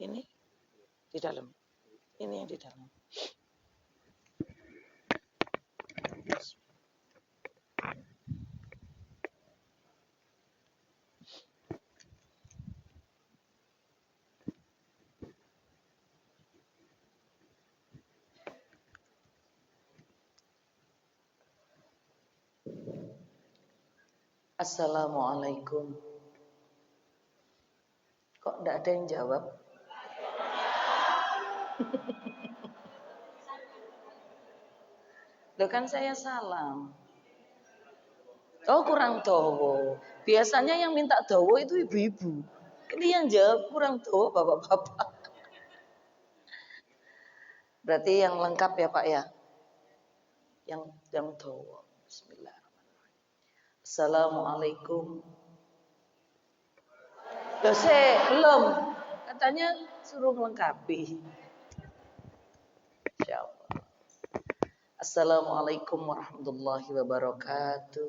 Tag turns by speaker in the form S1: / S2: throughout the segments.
S1: Ini di dalam. Ini yang di dalam. Assalamualaikum. Kok enggak ada yang jawab? Loh kan saya salam. Oh kurang dowo. Biasanya yang minta dowo itu ibu-ibu. Ini yang jawab kurang dowo bapak-bapak. Berarti yang lengkap ya Pak ya? Yang dowo. Bismillahirrahmanirrahim. Assalamualaikum. Loh belum. Katanya suruh melengkapi. Insyaallah. Assalamualaikum warahmatullahi wabarakatuh.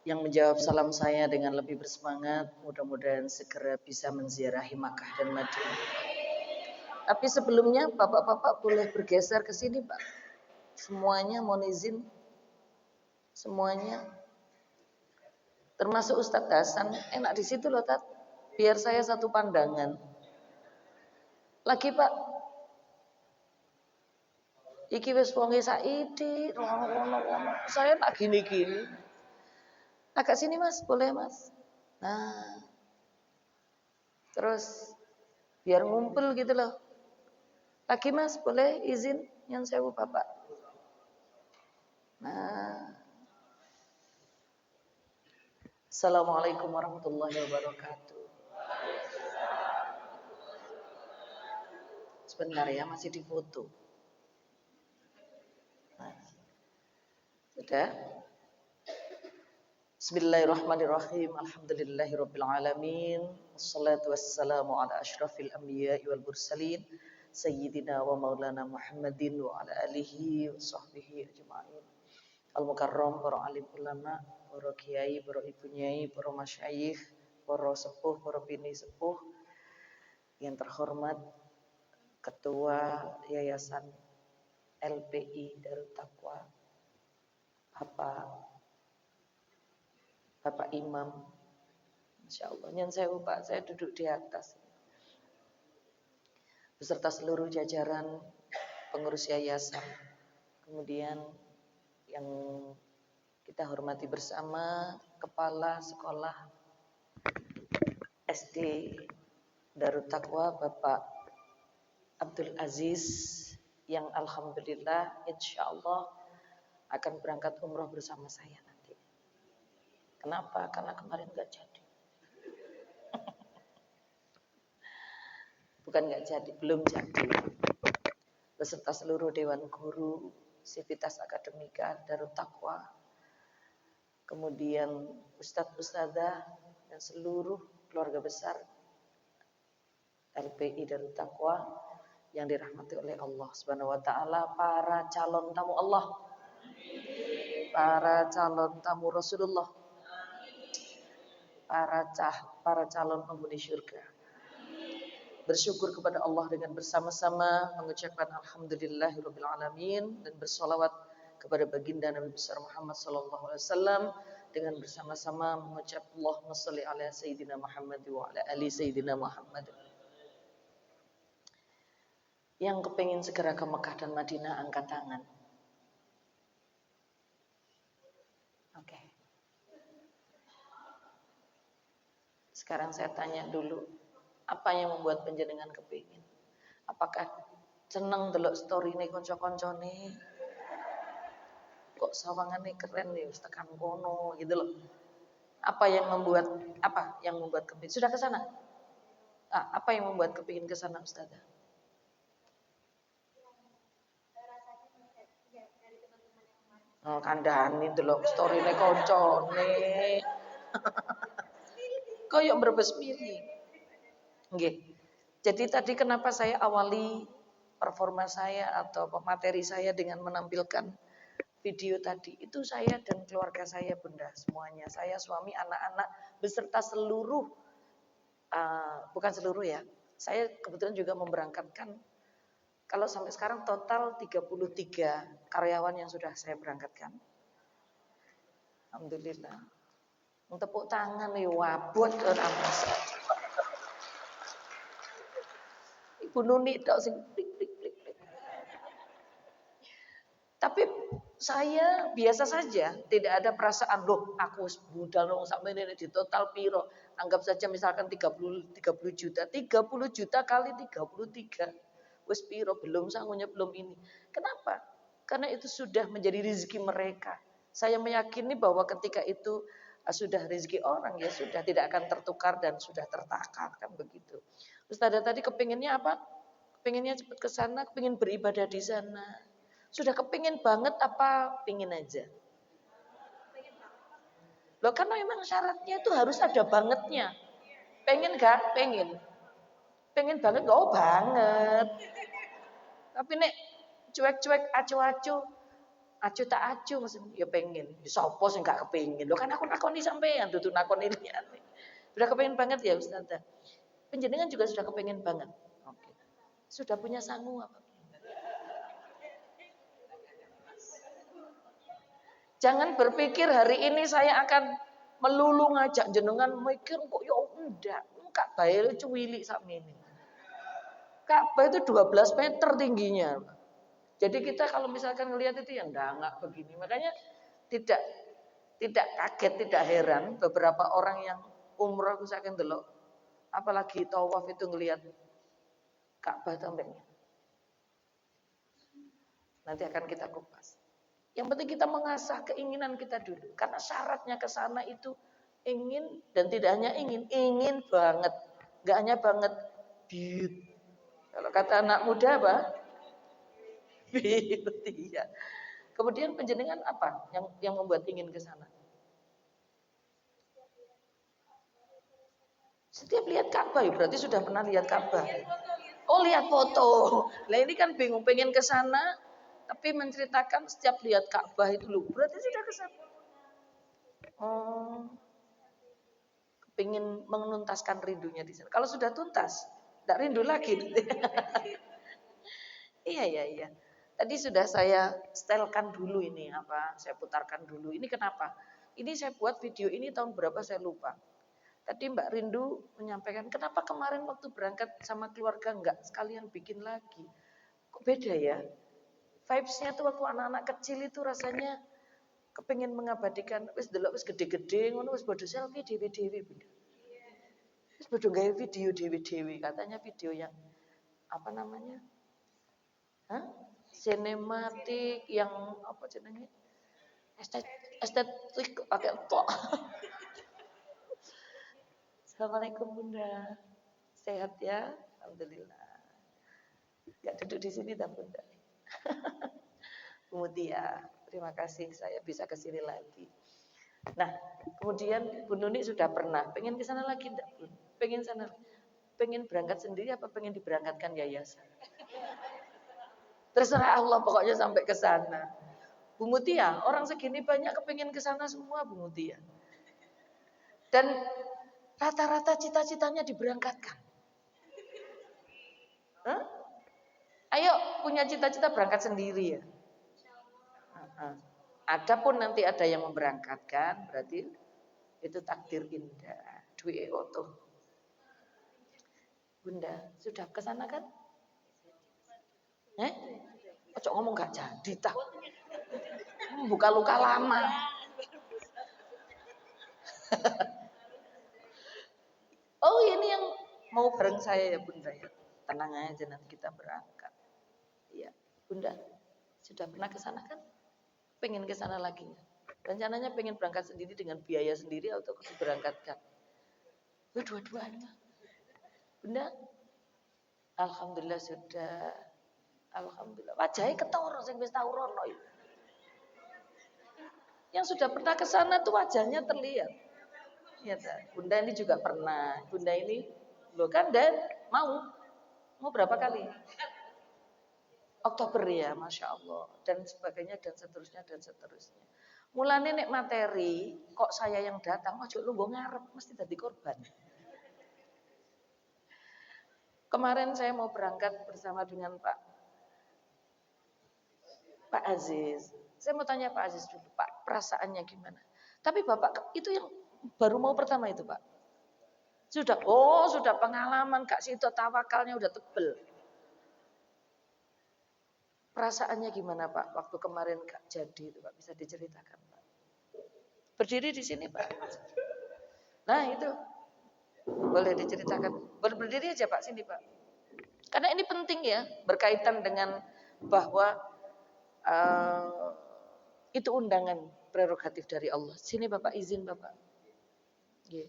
S1: Yang menjawab salam saya dengan lebih bersemangat, mudah-mudahan segera bisa menziarahi Makkah dan Madinah. Tapi sebelumnya bapak-bapak boleh bergeser ke sini Pak. Semuanya mohon izin. Semuanya. Termasuk Ustadz Hasan, enak di situ loh Tat. Biar saya satu pandangan. Lagi Pak. Iki wis wonge saiki, saya tak gini-gini. Agak sini Mas, boleh Mas? Nah. Terus biar ngumpul gitu loh. Lagi Mas, boleh izin yang sewu Bapak. Nah. Assalamualaikum warahmatullahi wabarakatuh. Sebentar ya, masih difoto. Nah. Sudah? Bismillahirrahmanirrahim. Alhamdulillahirabbil alamin. Wassalatu wassalamu ala asyrafil anbiya'i wal mursalin sayyidina wa maulana Muhammadin wa ala alihi wa sahbihi ajma'in. Al-mukarram, para alim ulama, para kiai, para ibu nyai, para masyayikh, para sepuh, para bini sepuh yang terhormat Ketua Yayasan LPI Darut Taqwa Bapak Imam, insyaallah. Nyan sewu Pak, saya duduk di atas. Beserta seluruh jajaran pengurus yayasan. Kemudian yang kita hormati bersama Kepala Sekolah SD Darut Taqwa Bapak Abdul Aziz yang alhamdulillah insyaallah akan berangkat umroh bersama saya nanti. Kenapa? Karena kemarin gak jadi. Bukan gak jadi, belum jadi. Beserta seluruh Dewan Guru, Sivitas Akademika Darut Taqwa, kemudian Ustadz Ustadzah dan seluruh keluarga besar LPI Darut Taqwa yang dirahmati oleh Allah Subhanahu wa taala, para calon tamu Allah, para calon tamu Rasulullah, para calon penghuni syurga. Bersyukur kepada Allah dengan bersama-sama mengucapkan alhamdulillahirabbil alamin dan bersolawat kepada baginda Nabi besar Muhammad sallallahu alaihi wasallam dengan bersama-sama mengucap Allahumma shalli ala sayyidina Muhammad wa ala ali sayyidina Muhammad. Yang kepingin segera ke Mekah dan Madinah angkat tangan. Oke. Sekarang saya tanya dulu, apa yang membuat panjenengan kepingin? Apakah seneng delok story ini konco-koncone? Kok sawangane keren nih, tekan kono gitu loh. Apa yang membuat kepingin? Sudah ke sana? Apa yang membuat kepingin ke sana Ustazah? Oh, kandhani delok story ini koncone. Koyok berbes miri. Nggih. Jadi tadi kenapa saya awali performa saya atau materi saya dengan menampilkan video tadi. Itu saya dan keluarga saya, Bunda, semuanya. Saya, suami, anak-anak, beserta seluruh, bukan seluruh ya, saya kebetulan juga memberangkatkan, kalau sampai sekarang total 33 karyawan yang sudah saya berangkatkan. Alhamdulillah. Tepuk tangan nih, wabut orang masa. Ibu Nuni tok sing plik plik plik plik. Tapi saya biasa saja, tidak ada perasaan loh aku budal dong sampai ini di total piro. Anggap saja misalkan 30 juta, 30 juta kali 33. Wes piro belum sangunya belum ini. Kenapa? Karena itu sudah menjadi rezeki mereka. Saya meyakini bahwa ketika itu sudah rezeki orang, ya sudah tidak akan tertukar dan sudah tertakar, kan begitu. Terus tadi kepinginnya apa? Kepinginnya cepat ke sana, kepingin beribadah di sana. Sudah kepingin banget apa pingin aja? Loh karena memang syaratnya itu harus ada bangetnya. Pengen gak? Pengen. Pengen banget? Oh banget. Tapi nek cuek-cuek acu-acu, acu tak acu maksudnya ya pengen. Sopo sing gak kepingin. Loh kan aku nakoni sampean, dudu nakoni liyan. Sudah kepingin banget ya Ustazah. Penjenengan juga sudah kepingin banget. Oke. Sudah punya sangu apa? Jangan berpikir hari ini saya akan melulu ngajak jenengan mikir kok ya enggak. Ka'bah itu cuwili sak ini. Ka'bah itu 12 meter tingginya. Jadi kita kalau misalkan ngelihat itu ya enggak begini. Makanya tidak kaget, tidak heran beberapa orang yang umroh aku saking delok apalagi tawaf itu ngelihat Ka'bah tampaknya. Nanti akan kita kupas. Yang penting kita mengasah keinginan kita dulu. Karena syaratnya ke sana itu ingin dan tidak hanya ingin banget. Gak hanya banget, biut. Kalau kata anak muda apa? Biut, iya. Kemudian penjenengan apa yang membuat ingin ke sana? Setiap lihat Ka'bah, ya berarti sudah pernah lihat Ka'bah. Oh lihat foto. Nah ini kan bingung, pengen ke sana, tapi menceritakan setiap lihat Ka'bah itu loh, berarti sudah ke sana. Oh, pengen menuntaskan rindunya di sana. Kalau sudah tuntas, tidak rindu lagi. Iya. Tadi sudah saya setelkan dulu ini apa, saya putarkan dulu. Ini kenapa? Ini saya buat video ini tahun berapa saya lupa. Tadi Mbak Rindu menyampaikan, kenapa kemarin waktu berangkat sama keluarga enggak sekalian bikin lagi? Kok beda ya? Vibes-nya tuh waktu anak-anak kecil itu rasanya kepengen mengabadikan, wis delok wis gede-gede, ngono wis bodo selfie dewi-dewi. Wis bodo gawe video dewi-dewi, katanya video yang apa namanya? Hah? Sinematik yang apa jenenge? Estetik pakai tok. Assalamualaikum Bunda. Sehat ya? Alhamdulillah. Gak duduk di sini dah Bunda. Kemudian terima kasih saya bisa ke sini lagi. Nah, kemudian Bu Nuni sudah pernah pengen ke sana lagi enggak, Bu? Pengen sana. Pengen berangkat sendiri apa pengen diberangkatkan yayasan? Terserah Allah pokoknya sampai ke sana. Bu Mutia, orang segini banyak kepengen ke sana semua Bu Mutia. Dan rata-rata cita-citanya diberangkatkan. Hah? Ayo punya cita-cita berangkat sendiri ya. Adapun nanti ada yang memberangkatkan, berarti itu takdir indah. Dwi oto. Bunda, sudah ke sana kan? Ojo ngomong gak jadi tak. Buka luka lama. Oh ini yang mau bareng saya ya Bunda ya. Tenang aja nanti kita berangkat. Iya, Bunda sudah pernah ke sana kan? Pengen ke sana lagi nggak? Rencananya pengen berangkat sendiri dengan biaya sendiri atau diberangkatkan? Dua-duanya. Bunda, alhamdulillah sudah. Alhamdulillah. Wajahnya ketoro sing wis tau rono. Yang sudah pernah ke sana tuh wajahnya terlihat. Ya, Bunda ini juga pernah. Bunda ini loh kan dan mau berapa kali? Oktober ya, Masya Allah. Dan sebagainya dan seterusnya dan seterusnya. Mulane nek materi, kok saya yang datang, ojo lu ngarep, mesti jadi korban. Kemarin saya mau berangkat bersama dengan Pak Aziz. Saya mau tanya Pak Aziz dulu, Pak, perasaannya gimana? Tapi Bapak itu yang baru mau pertama itu, Pak. Sudah pengalaman, Kak Situ tawakalnya udah tebel. Perasaannya gimana, Pak? Waktu kemarin Kak jadi itu, Pak, bisa diceritakan, Pak. Berdiri di sini, Pak. Nah, itu boleh diceritakan. Berdiri aja, Pak, sini, Pak. Karena ini penting ya, berkaitan dengan bahwa itu undangan prerogatif dari Allah. Sini Bapak, izin Bapak. Yeah.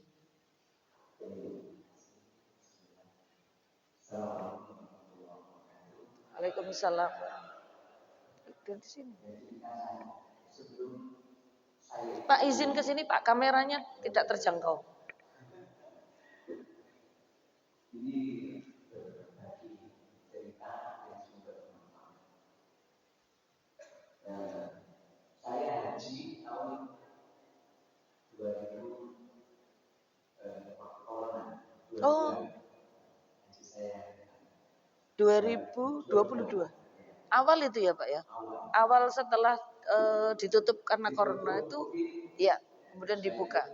S1: Waalaikumsalam. Di sini. Pak izin ke sini Pak, kameranya tidak terjangkau. Saya haji tahun 2000 Oh, 2022. Awal itu ya Pak ya? Awal setelah ditutup karena corona itu, ya kemudian dibuka.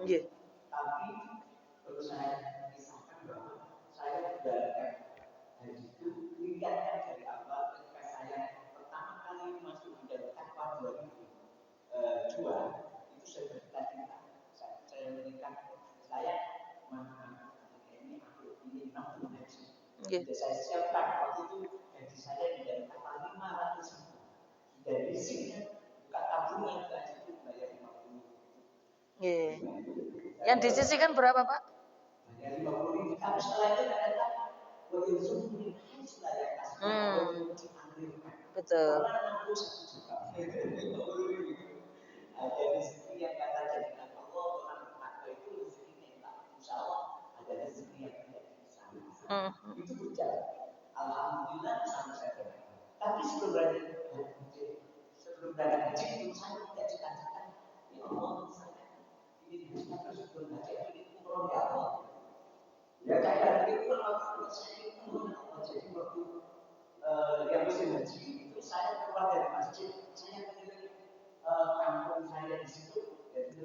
S1: Yeah. Tapi perlu saya kisahkan bahwa saya sudah haji itu niatnya dari awal ketika saya pertama kali masuk di dalam Takwa 2002 itu saya bercita-cita saya menikah saya mana ini aku ini 60 haji. Jadi saya siapkan waktu itu haji saya di dalam Takwa 500 ribu. Dari sini buka tabungan haji itu bayar 50. Yeah. Yang disisihkan berapa Pak? Bayar 50.000. Tapi setelah itu ternyata betul. Ada rezeki yang kata jadikan Allah orang takwa itu rezekinya tak insya Allah ada rezeki yang tidak bisa. Itu berjalan. Alhamdulillah sampai saya berangkat. Tapi sebelum berangkat haji itu saya tidak cita-cita ya Allah saya ini bisa sebelum haji ini umroh ya Allah. Ya kadang itu kalau saya umroh jadi waktu yang musim haji itu saya keluar dari masjid saya keliling kampung saya di situ.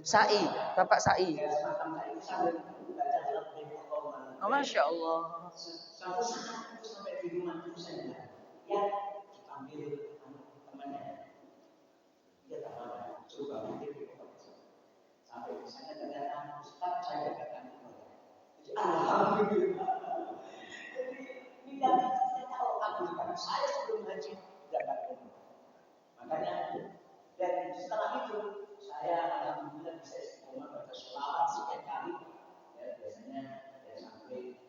S1: Sa'i, Bapak Sa'i. Ya, semacam Sa'i sambil baca dalam Allah. Masya Allah. Suatu saat itu sampai di rumah itu saya bilang, ya dipanggil temannya. Dia tak coba mikir sampai di sana ternyata Ustaz saya katakan alhamdulillah. Jadi niat saya tahu alhamdulillah saya sebelum haji dapat umroh. Makanya dan setelah itu saya alhamdulillah bisa istiqomah baca sholawat sekian kali. Ya biasanya ya sampai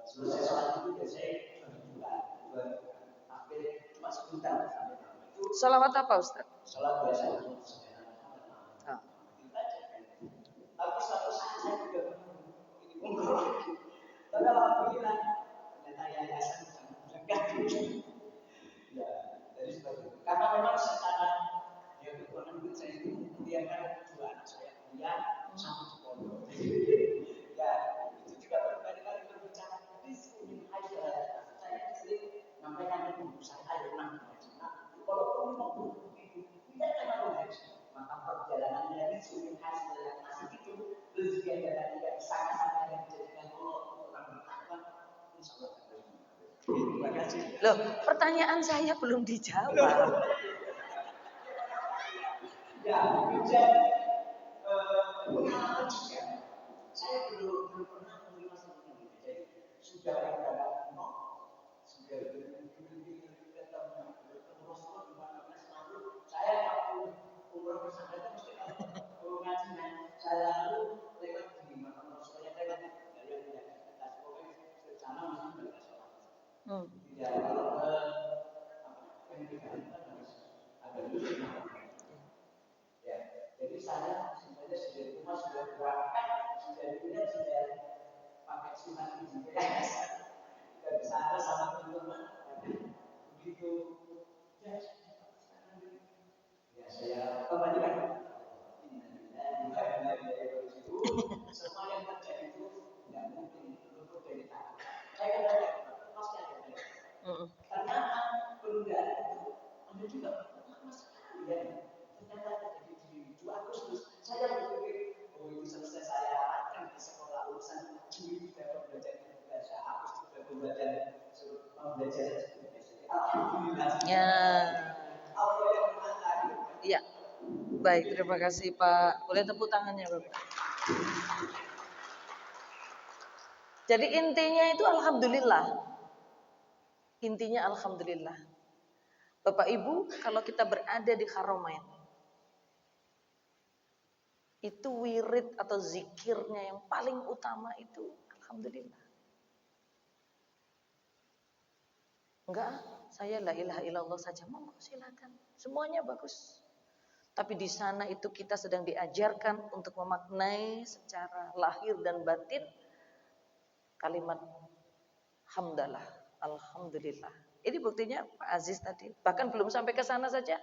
S1: selesai sholat itu biasanya dua hampir cuma sebentar sampai itu. Sholawat apa Ustaz? Sholawat biasa itu. Tapi suatu saat saya juga ini umroh. Tapi alhamdulillah ternyata yayasan sangat ya dari sebab itu. Karena memang secara ya keuangan saya itu membiarkan dua anak saya kuliah satu di pondok. Ya itu juga berkali-kali berbicara di sini aja. Saya sering menyampaikan itu saya ayo nang walaupun mau tidak kenal haji maka perjalanannya di sini hasil yang asik itu rezeki yang datang tidak disangka-sangka yang dijadikan Allah orang bertakwa insya Allah. Terima kasih. Loh, pertanyaan saya belum dijawab. Ya, menjadi pengalaman juga. Saya belum pernah menerima semuanya. Jadi sudah ada sudah saya waktu umroh bersama itu mesti kalau ngajinya saya lalu lewat di makam Rasulullah lewat dari yang tidak atas pokoknya secara mesti baca sholat. Tidak kalau yang tidak harus ada dulu. Ya, jadi saya sebenarnya sudah rumah sudah berangkat sudah punya Ya. Ya. Baik, terima kasih Pak. Boleh tepuk tangannya Bapak. Jadi intinya itu alhamdulillah. Intinya alhamdulillah. Bapak Ibu, kalau kita berada di Haramain, itu wirid atau zikirnya yang paling utama itu alhamdulillah. Enggak, saya la ilaha illallah saja, monggo silakan. Semuanya bagus. Tapi di sana itu kita sedang diajarkan untuk memaknai secara lahir dan batin kalimat hamdalah, alhamdulillah. Ini buktinya Pak Aziz tadi, bahkan belum sampai ke sana saja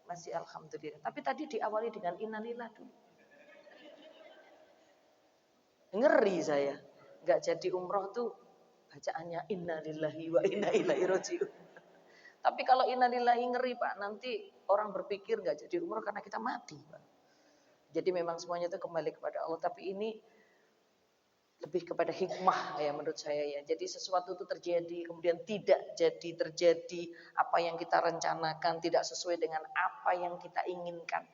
S1: masih alhamdulillah. Tapi tadi diawali dengan innalillah dulu. Ngeri saya, nggak jadi umroh tuh bacaannya innalillahi wa inna ilaihi rajiun. Tapi kalau innalillahi ngeri Pak, nanti orang berpikir nggak jadi umroh karena kita mati Pak. Jadi memang semuanya itu kembali kepada Allah. Tapi ini lebih kepada hikmah ya menurut saya ya. Jadi sesuatu itu terjadi kemudian tidak jadi terjadi, apa yang kita rencanakan tidak sesuai dengan apa yang kita inginkan.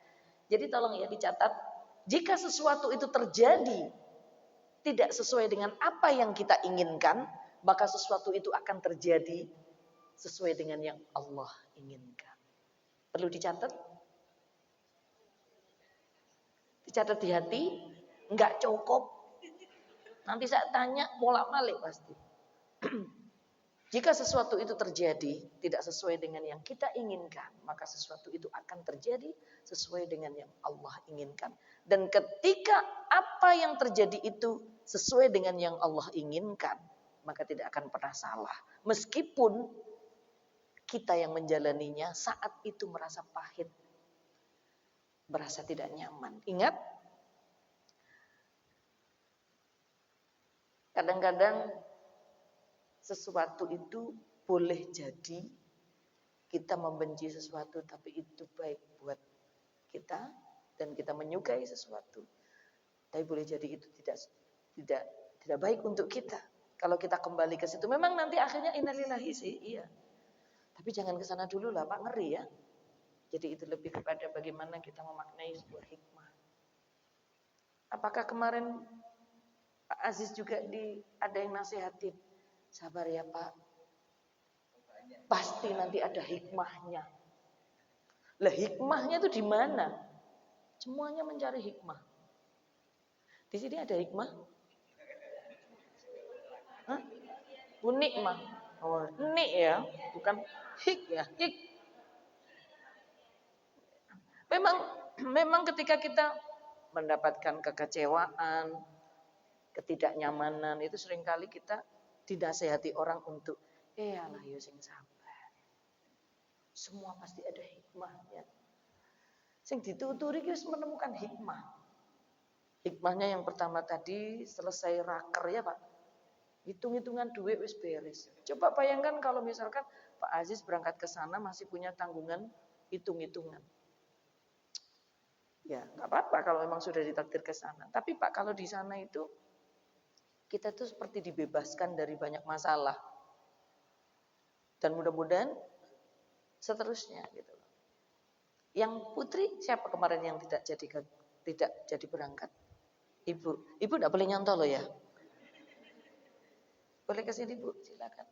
S1: Jadi tolong ya dicatat, jika sesuatu itu terjadi tidak sesuai dengan apa yang kita inginkan, maka sesuatu itu akan terjadi sesuai dengan yang Allah inginkan. Perlu dicatat? Dicatat di hati, enggak cukup. Nanti saya tanya bolak-balik pasti. Jika sesuatu itu terjadi tidak sesuai dengan yang kita inginkan, maka sesuatu itu akan terjadi sesuai dengan yang Allah inginkan. Dan ketika apa yang terjadi itu sesuai dengan yang Allah inginkan, maka tidak akan pernah salah. Meskipun kita yang menjalaninya saat itu merasa pahit, merasa tidak nyaman. Ingat, kadang-kadang sesuatu itu boleh jadi kita membenci sesuatu, tapi itu baik buat kita dan kita menyukai sesuatu. Tapi boleh jadi itu tidak baik untuk kita. Kalau kita kembali ke situ, memang nanti akhirnya innalillahi sih, iya. Tapi jangan ke sana dulu lah, Pak, ngeri ya. Jadi itu lebih kepada bagaimana kita memaknai sebuah hikmah. Apakah kemarin Pak Aziz juga ada yang nasihatin, sabar ya Pak, pasti nanti ada hikmahnya. Lah hikmahnya itu di mana? Semuanya mencari hikmah. Di sini ada hikmah? Hah? Unik mah. Oh, nik ya, bukan hik ya, hik. Memang ketika kita mendapatkan kekecewaan, ketidaknyamanan, itu seringkali kita dinasehati orang untuk alah yo sing sabar. Semua pasti ada hikmahnya. Sing dituturi wis menemukan hikmah. Hikmahnya yang pertama tadi selesai raker ya Pak. Hitung-hitungan duit wis beres. Coba bayangkan kalau misalkan Pak Aziz berangkat ke sana masih punya tanggungan hitung-hitungan. Ya, nggak apa-apa kalau memang sudah ditakdir ke sana. Tapi Pak, kalau di sana itu kita tuh seperti dibebaskan dari banyak masalah. Dan mudah-mudahan seterusnya gitu. Yang putri siapa kemarin yang tidak jadi berangkat? Ibu enggak boleh nyontoh loh ya. Boleh ke sini Bu, silakan.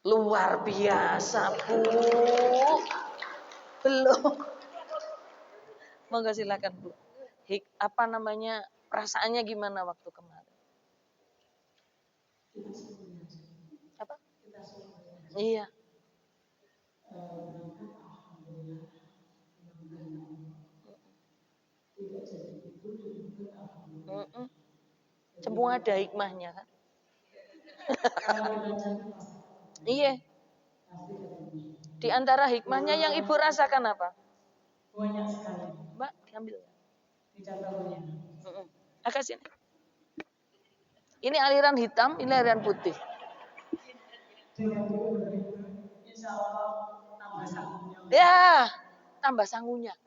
S1: Luar biasa Bu. Belum. Monggo silakan Bu. Apa namanya? Perasaannya gimana waktu kemarin? Apa? Iya. Semua ada hikmahnya kan? Iya. Di antara hikmahnya yang Ibu rasakan apa? Banyak sekali. Mbak, ngambil. Agak sini. Ini aliran hitam, ini aliran putih. Ya, tambah sangunya.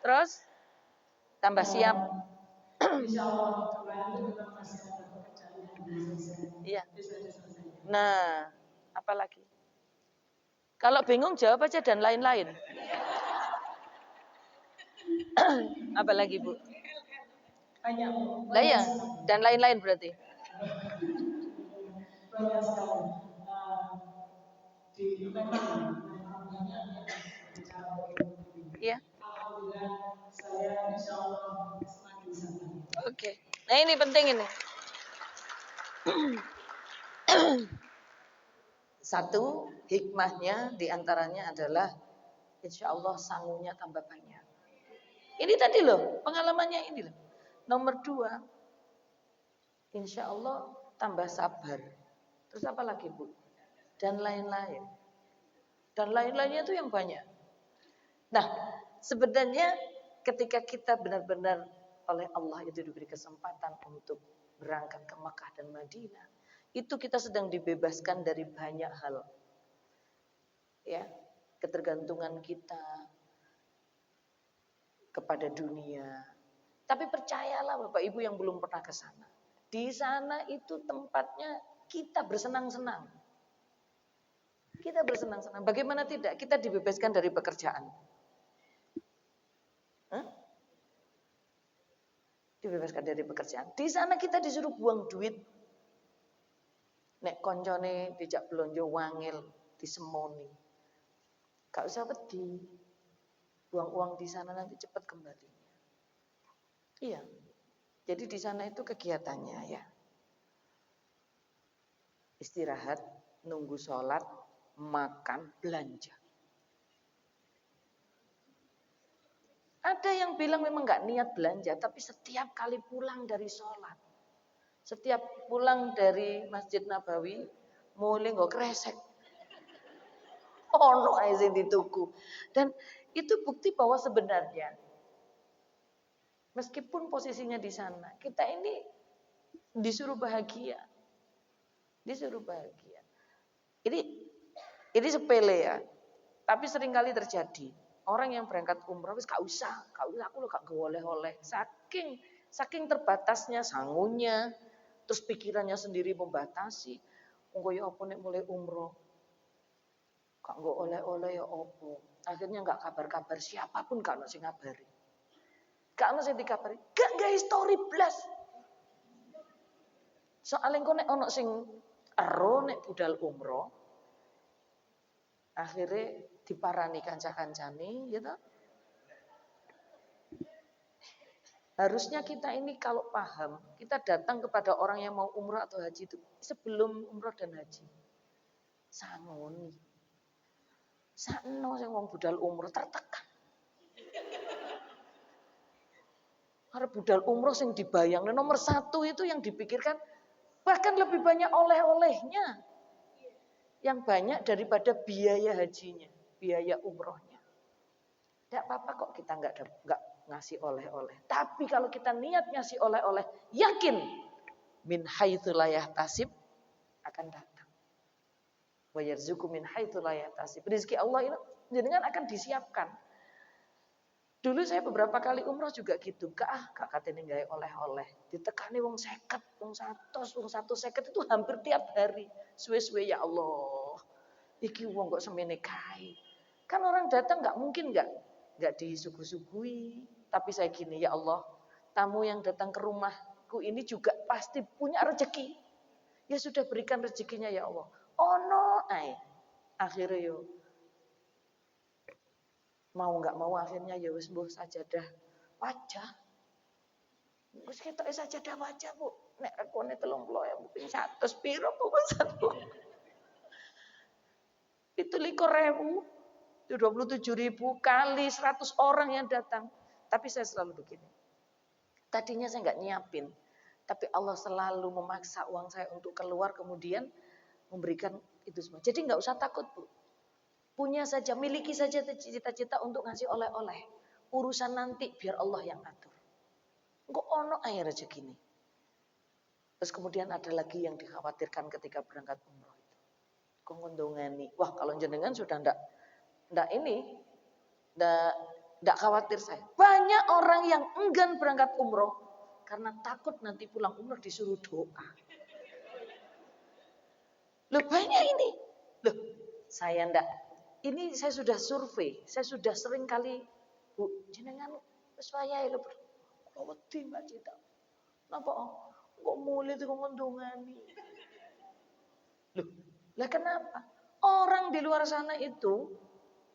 S1: Terus tambah siap. Iya. Nah, apa lagi? Kalau bingung jawab aja dan lain-lain. Apa lagi, Bu? Lah ya, dan lain-lain berarti. Iya. Oke. Nah, ini penting ini. Satu, hikmahnya diantaranya adalah insya Allah sangunya tambah banyak. Ini tadi loh, pengalamannya ini loh. Nomor 2, insya Allah tambah sabar. Terus apa lagi, Bu? Dan lain-lain. Dan lain-lainnya itu yang banyak. Nah, sebenarnya ketika kita benar-benar oleh Allah itu diberi kesempatan untuk berangkat ke Makkah dan Madinah, itu kita sedang dibebaskan dari banyak hal. Ya, ketergantungan kita kepada dunia. Tapi percayalah Bapak Ibu yang belum pernah ke sana. Di sana itu tempatnya kita bersenang-senang. Kita bersenang-senang. Bagaimana tidak? Kita dibebaskan dari pekerjaan. Dibebaskan dari pekerjaan. Di sana kita disuruh buang duit. Nek koncone dijak belonjo wangil disemoni. Gak usah wedi. Buang uang di sana nanti cepat kembali. Iya. Jadi di sana itu kegiatannya ya. Istirahat, nunggu sholat, makan, belanja. Ada yang bilang memang gak niat belanja, tapi setiap kali pulang dari sholat, setiap pulang dari Masjid Nabawi, mulai nggak kresek. Ono aja sing dituku. Dan itu bukti bahwa sebenarnya meskipun posisinya di sana, kita ini disuruh bahagia. Disuruh bahagia. Ini sepele ya. Tapi seringkali terjadi. Orang yang berangkat umroh wis gak usah aku lo gak oleh-oleh. Saking terbatasnya sangunya, terus pikirannya sendiri membatasi. Engko ya apa nek mulai umroh. Gak oleh-oleh ya opo. Akhirnya gak kabar-kabar siapapun gak ono sing ngabari. Gak ono sing dikabari. Gak story blas. Soalnya engko nek ono sing ero nek budal umroh, akhirnya diparani kanca-kancane gitu. Harusnya kita ini kalau paham, kita datang kepada orang yang mau umroh atau haji itu sebelum umroh dan haji. Sangoni. Sakno sing wong budal umroh tertekan. Karena budal umroh sing dibayang nomor 1 itu yang dipikirkan bahkan lebih banyak oleh-olehnya. Yang banyak daripada biaya hajinya, biaya umrohnya. Tidak apa-apa kok kita nggak ngasih oleh-oleh. Tapi kalau kita niat ngasih oleh-oleh, yakin min haitsu la yahtasib akan datang. Wa yarzuqu min haitsu la yahtasib. Rezeki Allah itu jenengan akan disiapkan. Dulu saya beberapa kali umroh juga gitu. Gak katene gawe oleh-oleh. Ditekani wong 50, wong 100, wong 150 itu hampir tiap hari. Suwe-suwe ya Allah. Iki wong kok semene kae. Kan orang datang gak mungkin gak disuguh-suguhi. Tapi saya gini, ya Allah, tamu yang datang ke rumahku ini juga pasti punya rezeki. Ya sudah berikan rezekinya ya Allah. Ono ae. Akhirnya yo mau nggak mau akhirnya ya wis mbuh sajadah wajah. Wis ketoke sajadah wajah, Bu. Nek regane 30 ya mungkin 100 piro pemesan, Bu. Itu 27.000 kali 100 orang yang datang. Tapi saya selalu begini. Tadinya saya nggak nyiapin, tapi Allah selalu memaksa uang saya untuk keluar kemudian memberikan itu semua. Jadi nggak usah takut, Bu. Punya saja, miliki saja cita-cita untuk ngasih oleh-oleh. Urusan nanti biar Allah yang atur. Engko ono ae rezekine. Terus kemudian ada lagi yang dikhawatirkan ketika berangkat umroh itu. Kongondongani. Wah, kalau jenengan sudah ndak ini, ndak khawatir saya. Banyak orang yang enggan berangkat umroh karena takut nanti pulang umroh disuruh doa. Loh, banyak ini. Loh, saya ndak. Ini saya sudah survei, saya sudah sering kali, Bu, jenengan wis wayahe lho. Kok wedi Mbak Cita. Napa kok mulai itu ngondongani? Loh, lah kenapa? Orang di luar sana itu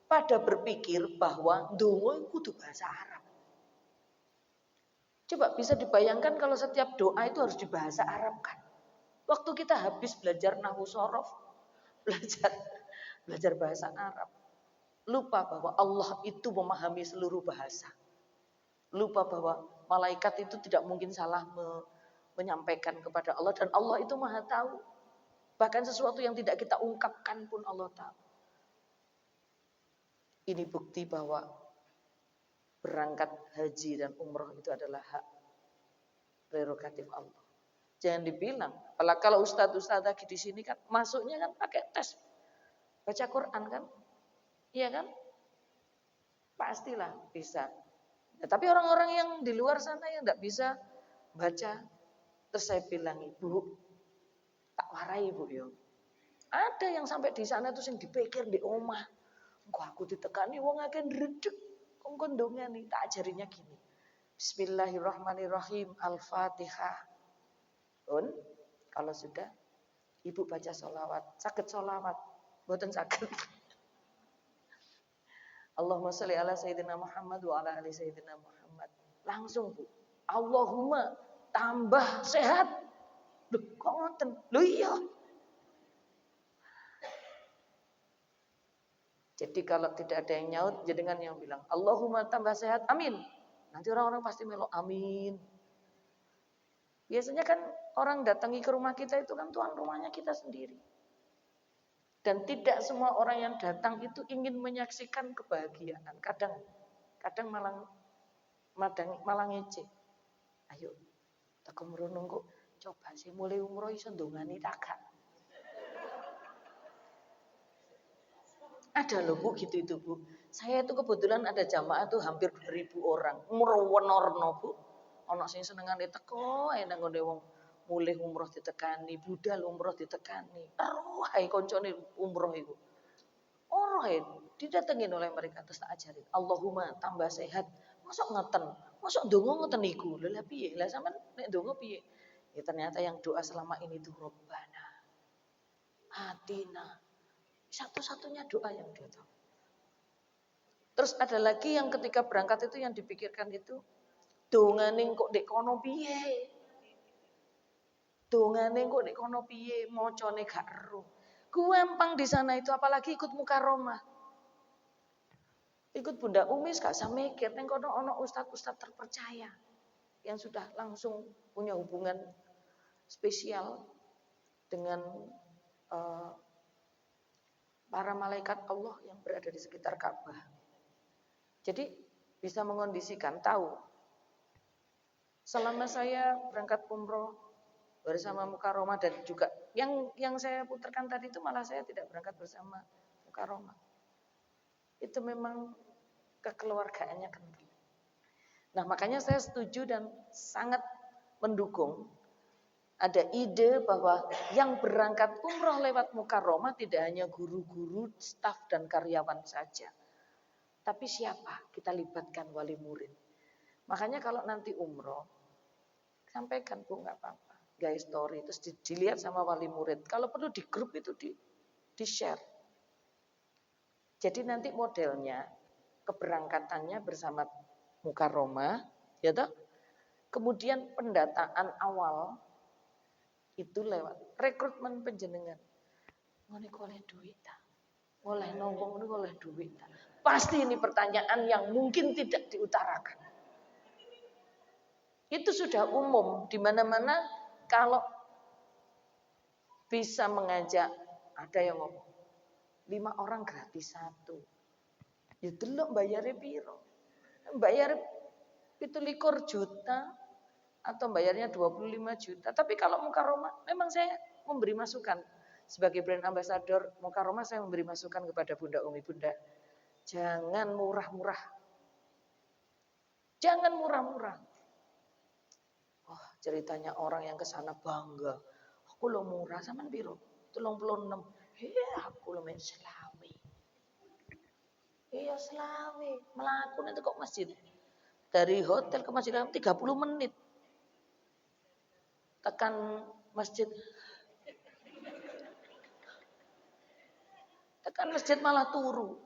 S1: pada berpikir bahwa donga kudu bahasa Arab. Coba bisa dibayangkan kalau setiap doa itu harus dibahasa Arab kan? Waktu kita habis belajar nahwu shorof, belajar bahasa Arab, lupa bahwa Allah itu memahami seluruh bahasa. Lupa bahwa malaikat itu tidak mungkin salah menyampaikan kepada Allah, dan Allah itu maha tahu. Bahkan sesuatu yang tidak kita ungkapkan pun Allah tahu. Ini bukti bahwa berangkat haji dan umroh itu adalah hak prerogatif Allah. Jangan dibilang, kalau ustadz lagi di sini kan masuknya kan pakai tes baca Quran kan, iya kan? Pastilah bisa. Ya, tapi orang-orang yang di luar sana yang tidak bisa baca, terus saya bilang, Ibu, tak warai Ibu yo. Ada yang sampai di sana tuh yang dipikir di omah, kok aku ditekani wong akeh ndredeg, kok kondongane tak ajarinya gini. Bismillahirrahmanirrahim, Al-Fatihah. Pun kalau sudah Ibu baca sholawat, sakit sholawat, mboten sakit. Allahumma sholli ala sayyidina Muhammad wa ala ali sayyidina Muhammad. Langsung Bu, Allahumma tambah sehat. Loh, kok ngoten? Loh iya. Jadi kalau tidak ada yang nyaut, jenengan yang bilang Allahumma tambah sehat, amin. Nanti orang-orang pasti melok amin. Biasanya kan orang datangi ke rumah kita itu kan tuan rumahnya kita sendiri. Dan tidak semua orang yang datang itu ingin menyaksikan kebahagiaan. Kadang malah ngece. Ayo, tak kemrono kok coba sih mulai umroh iso ndongani takak. Ada loh Bu gitu itu Bu. Saya itu kebetulan ada jamaah tuh hampir 2.000 orang. Umroh Bu. Ono sing senengane teko enak ngene wong mulih umroh ditekani, budal umroh ditekani. Roh ae koncone umroh iku. Ora didatengin oleh mereka terus tak ajarin. Allahumma tambah sehat. Mosok ngeten. Mosok ndonga ngeten iku. Lha piye? Lah sampean nek ndonga piye? Ya ternyata yang doa selama ini tuh Robbana Atina. Satu-satunya doa yang dia tahu. Terus ada lagi yang ketika berangkat itu yang dipikirkan itu dongane kok ndek kono piye? Dongane kok ndek kono piye? Macane gak ero. Gampang di sana itu apalagi ikut mukaromah. Ikut Bunda Umis gak usah mikir, ning kono ana ustaz-ustaz terpercaya yang sudah langsung punya hubungan spesial dengan para malaikat Allah yang berada di sekitar Ka'bah. Jadi bisa mengondisikan tahu selama saya berangkat umroh bersama Mukaromah dan juga yang saya putarkan tadi itu malah saya tidak berangkat bersama Mukaromah. Itu memang kekeluargaannya kental. Nah, makanya saya setuju dan sangat mendukung ada ide bahwa yang berangkat umroh lewat Mukaromah tidak hanya guru-guru, staf dan karyawan saja. Tapi siapa? Kita libatkan wali murid. Makanya kalau nanti umroh, sampaikan Bu, nggak apa-apa. Guys story, terus dilihat sama wali murid. Kalau perlu di grup itu di share. Jadi nanti modelnya, keberangkatannya bersama Mukaromah, ya toh? Kemudian pendataan awal, itu lewat rekrutmen penjenengan. Ngene oleh duit ta. Oleh nongkrong niku oleh duit ta. Pasti ini pertanyaan yang mungkin tidak diutarakan. Itu sudah umum di mana-mana kalau bisa mengajak ada yang ngomong 5 orang gratis 1. Ya delok bayare piro. bayar 17 juta atau bayarnya 25 juta. Tapi kalau Mukaromah, memang saya memberi masukan. Sebagai brand ambassador Mukaromah, saya memberi masukan kepada Bunda Umi. Bunda, jangan murah-murah. Jangan murah-murah. Oh, ceritanya orang yang ke sana bangga. Aku lo murah, sampean piro? 36. Iya, aku lo main selawi. Iya, selawi. Melaku nanti kok masjid. Dari hotel ke Masjidil Haram 30 menit. Tekan masjid. Tekan masjid malah turu.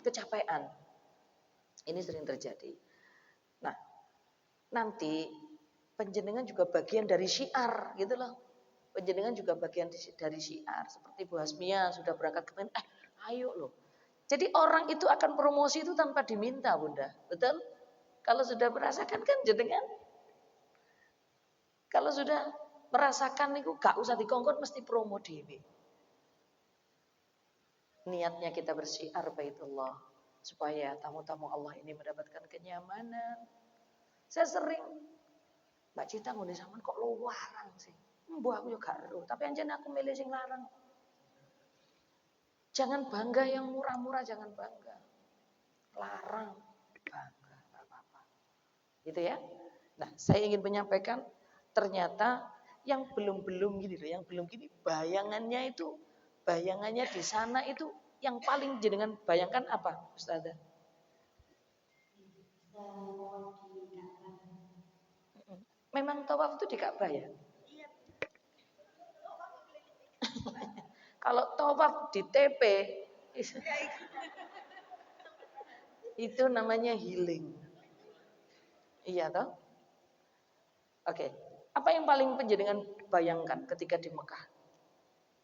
S1: Kecapean. Ini sering terjadi. Nah, nanti penjenengan juga bagian dari syiar gitu loh. Penjenengan juga bagian dari syiar. Seperti Bu Hasmia sudah berangkat ke ayo loh. Jadi orang itu akan promosi itu tanpa diminta, Bunda. Betul? Kalau sudah merasakan kan jenengan. Kalau sudah merasakan itu gak usah dikongkon mesti promo dewe. Niatnya kita bersyiar baitullah supaya tamu-tamu Allah ini mendapatkan kenyamanan. Saya sering Mbak Cita ngene sampean kok luarang sih. Mbah aku yo gak ero, tapi anjen aku milih sing larang. Jangan bangga yang murah-murah, jangan bangga. Larang, bangga, gak apa-apa. Gitu ya. Nah, saya ingin menyampaikan ternyata yang belum-belum gini loh, yang belum gini bayangannya di sana itu yang paling jenengan bayangkan apa, Ustazah? Memang tawaf itu di Ka'bah ya? Kalau tawaf di TP itu namanya healing. Iya toh? Oke. Apa yang paling penjenengan bayangkan ketika di Mekah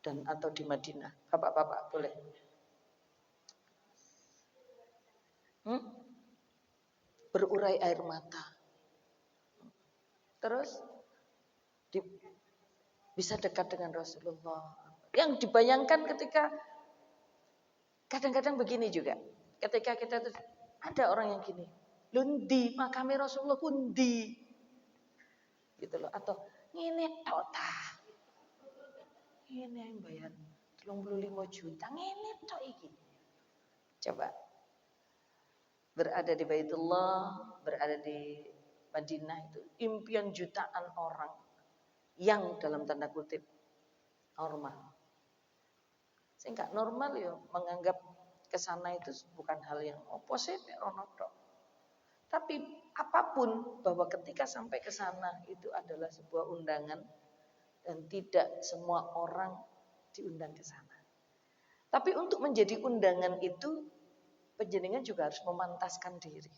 S1: dan atau di Madinah? Bapak-bapak boleh. Berurai air mata. Terus bisa dekat dengan Rasulullah. Yang dibayangkan ketika kadang-kadang begini juga. Ketika kita ada orang yang gini, lundi makame Rasulullah kundi. Gitu loh, atau ngene tok ta. Ngene yang bayar 35 juta, ngene tok iki. Coba. Berada di Baitullah, berada di Madinah itu impian jutaan orang yang dalam tanda kutip normal. Sehingga normal ya menganggap kesana itu bukan hal yang opposite ronodok. Tapi apapun bahwa ketika sampai ke sana itu adalah sebuah undangan dan tidak semua orang diundang ke sana. Tapi untuk menjadi undangan itu penjenengan juga harus memantaskan diri.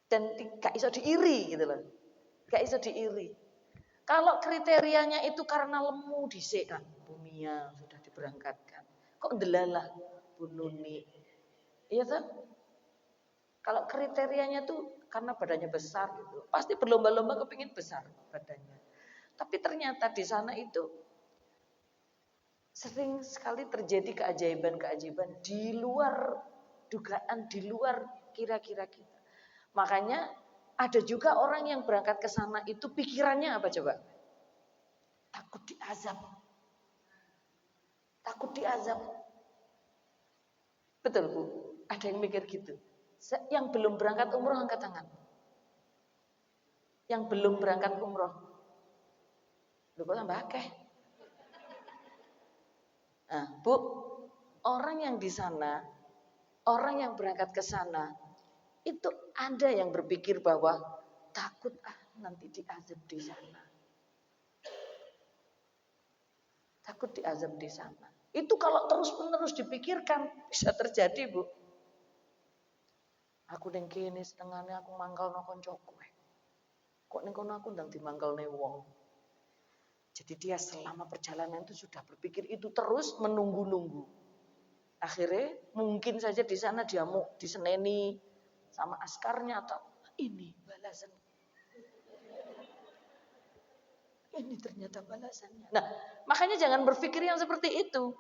S1: Dan gak iso diiri gitu loh. Gak iso diiri. Kalau kriterianya itu karena lemu dhisik kan, Bumia sudah diberangkatkan. Kok ndelalah Bu Nuni? Iya kan? Kalau kriterianya tuh karena badannya besar gitu, pasti berlomba-lomba kepingin besar badannya. Tapi ternyata di sana itu sering sekali terjadi keajaiban-keajaiban di luar dugaan, di luar kira-kira kita. Makanya ada juga orang yang berangkat ke sana itu pikirannya apa coba? Takut diazab. Takut diazab. Betul Bu? Ada yang mikir gitu. Yang belum berangkat umroh angkat tangan. Yang belum berangkat umroh. Lu kok tambah akeh? Nah, Bu, orang yang di sana, orang yang berangkat ke sana, itu ada yang berpikir bahwa takut nanti diazab di sana. Takut diazab di sana. Itu kalau terus-menerus dipikirkan bisa terjadi, Bu. Aku ning kene setengahnya aku mangkalno koncoku. Kok ning kono aku ndang dimangkalne wong. Jadi dia selama perjalanan itu sudah berpikir itu terus menunggu-nunggu. Akhirnya mungkin saja di sana dia mau diseneni sama askarnya atau ini balasan. Ini ternyata balasannya. Nah, makanya jangan berpikir yang seperti itu.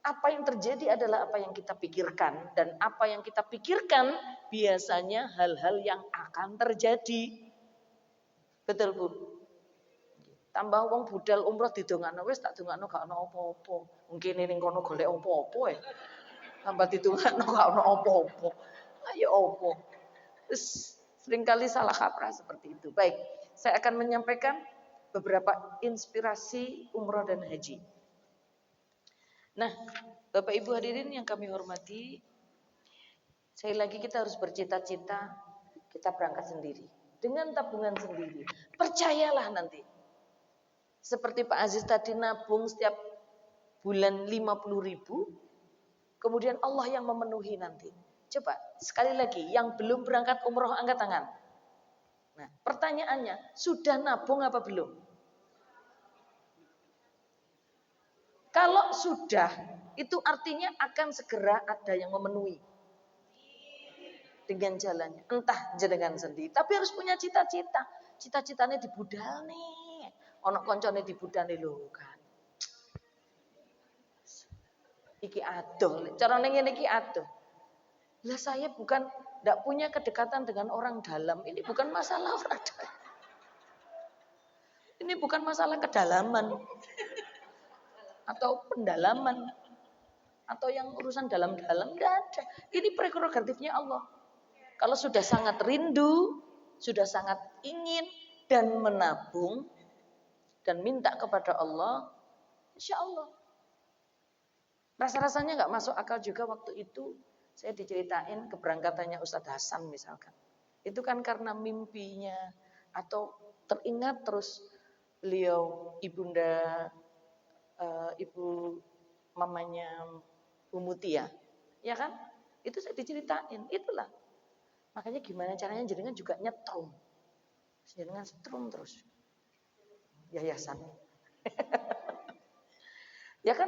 S1: Apa yang terjadi adalah apa yang kita pikirkan, dan apa yang kita pikirkan biasanya hal-hal yang akan terjadi. Betul, Bu? Tambah wong budal umroh didongakno wis tak dongakno gak ono apa-apa. Mungkin ning kono golek apa-apa ya. Tambah didongakno gak ono apa-apa. Ayo apa? Terus seringkali salah kaprah seperti itu. Baik, saya akan menyampaikan beberapa inspirasi umroh dan haji. Nah, Bapak Ibu hadirin yang kami hormati, sekali lagi kita harus bercita-cita kita berangkat sendiri dengan tabungan sendiri. Percayalah nanti. Seperti Pak Aziz tadi nabung setiap bulan 50.000, kemudian Allah yang memenuhi nanti. Coba sekali lagi, yang belum berangkat umroh angkat tangan. Nah, pertanyaannya, sudah nabung apa belum? Kalau sudah, itu artinya akan segera ada yang memenuhi dengan jalannya. Entah jenengan sendiri, tapi harus punya cita-cita. Cita-citanya di budal nih. Ono koncone di budal nih lho kan. Iki adoh, carane ngene iki adoh. Lah saya bukan tidak punya kedekatan dengan orang dalam. Ini bukan masalah orang dalam. Ini bukan masalah kedalaman atau pendalaman atau yang urusan dalam-dalam, enggak ada. Ini prerogatifnya Allah. Kalau sudah sangat rindu, sudah sangat ingin dan menabung dan minta kepada Allah, insya Allah. Rasa-rasanya nggak masuk akal juga waktu itu saya diceritain keberangkatannya Ustadz Hasan misalkan. Itu kan karena mimpinya atau teringat terus beliau ibu mamanya Bu Mutia, ya kan? Itu saya diceritain, itulah. Makanya gimana caranya jenengan juga nyetrum. Jenengan setrum terus. Yayasan. Ya kan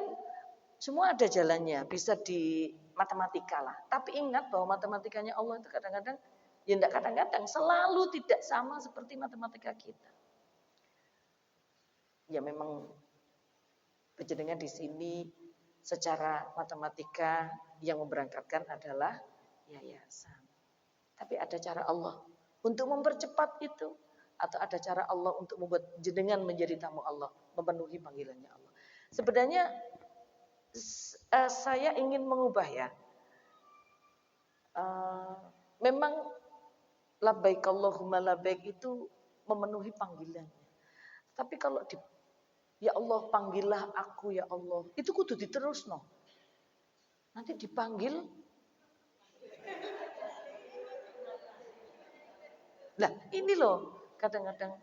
S1: semua ada jalannya, bisa di matematika lah. Tapi ingat bahwa matematikanya Allah itu kadang-kadang, ya enggak kadang-kadang, selalu tidak sama seperti matematika kita. Ya memang penjenengan di sini secara matematika yang memberangkatkan adalah yayasan. Tapi ada cara Allah untuk mempercepat itu, atau ada cara Allah untuk membuat jenengan menjadi tamu Allah, memenuhi panggilannya Allah. Sebenarnya saya ingin mengubah ya. Memang labbaik Allahumma labbaik itu memenuhi panggilannya. Tapi kalau ya Allah panggillah aku ya Allah, itu kudu diterus no. Nanti dipanggil. Nah ini loh kadang-kadang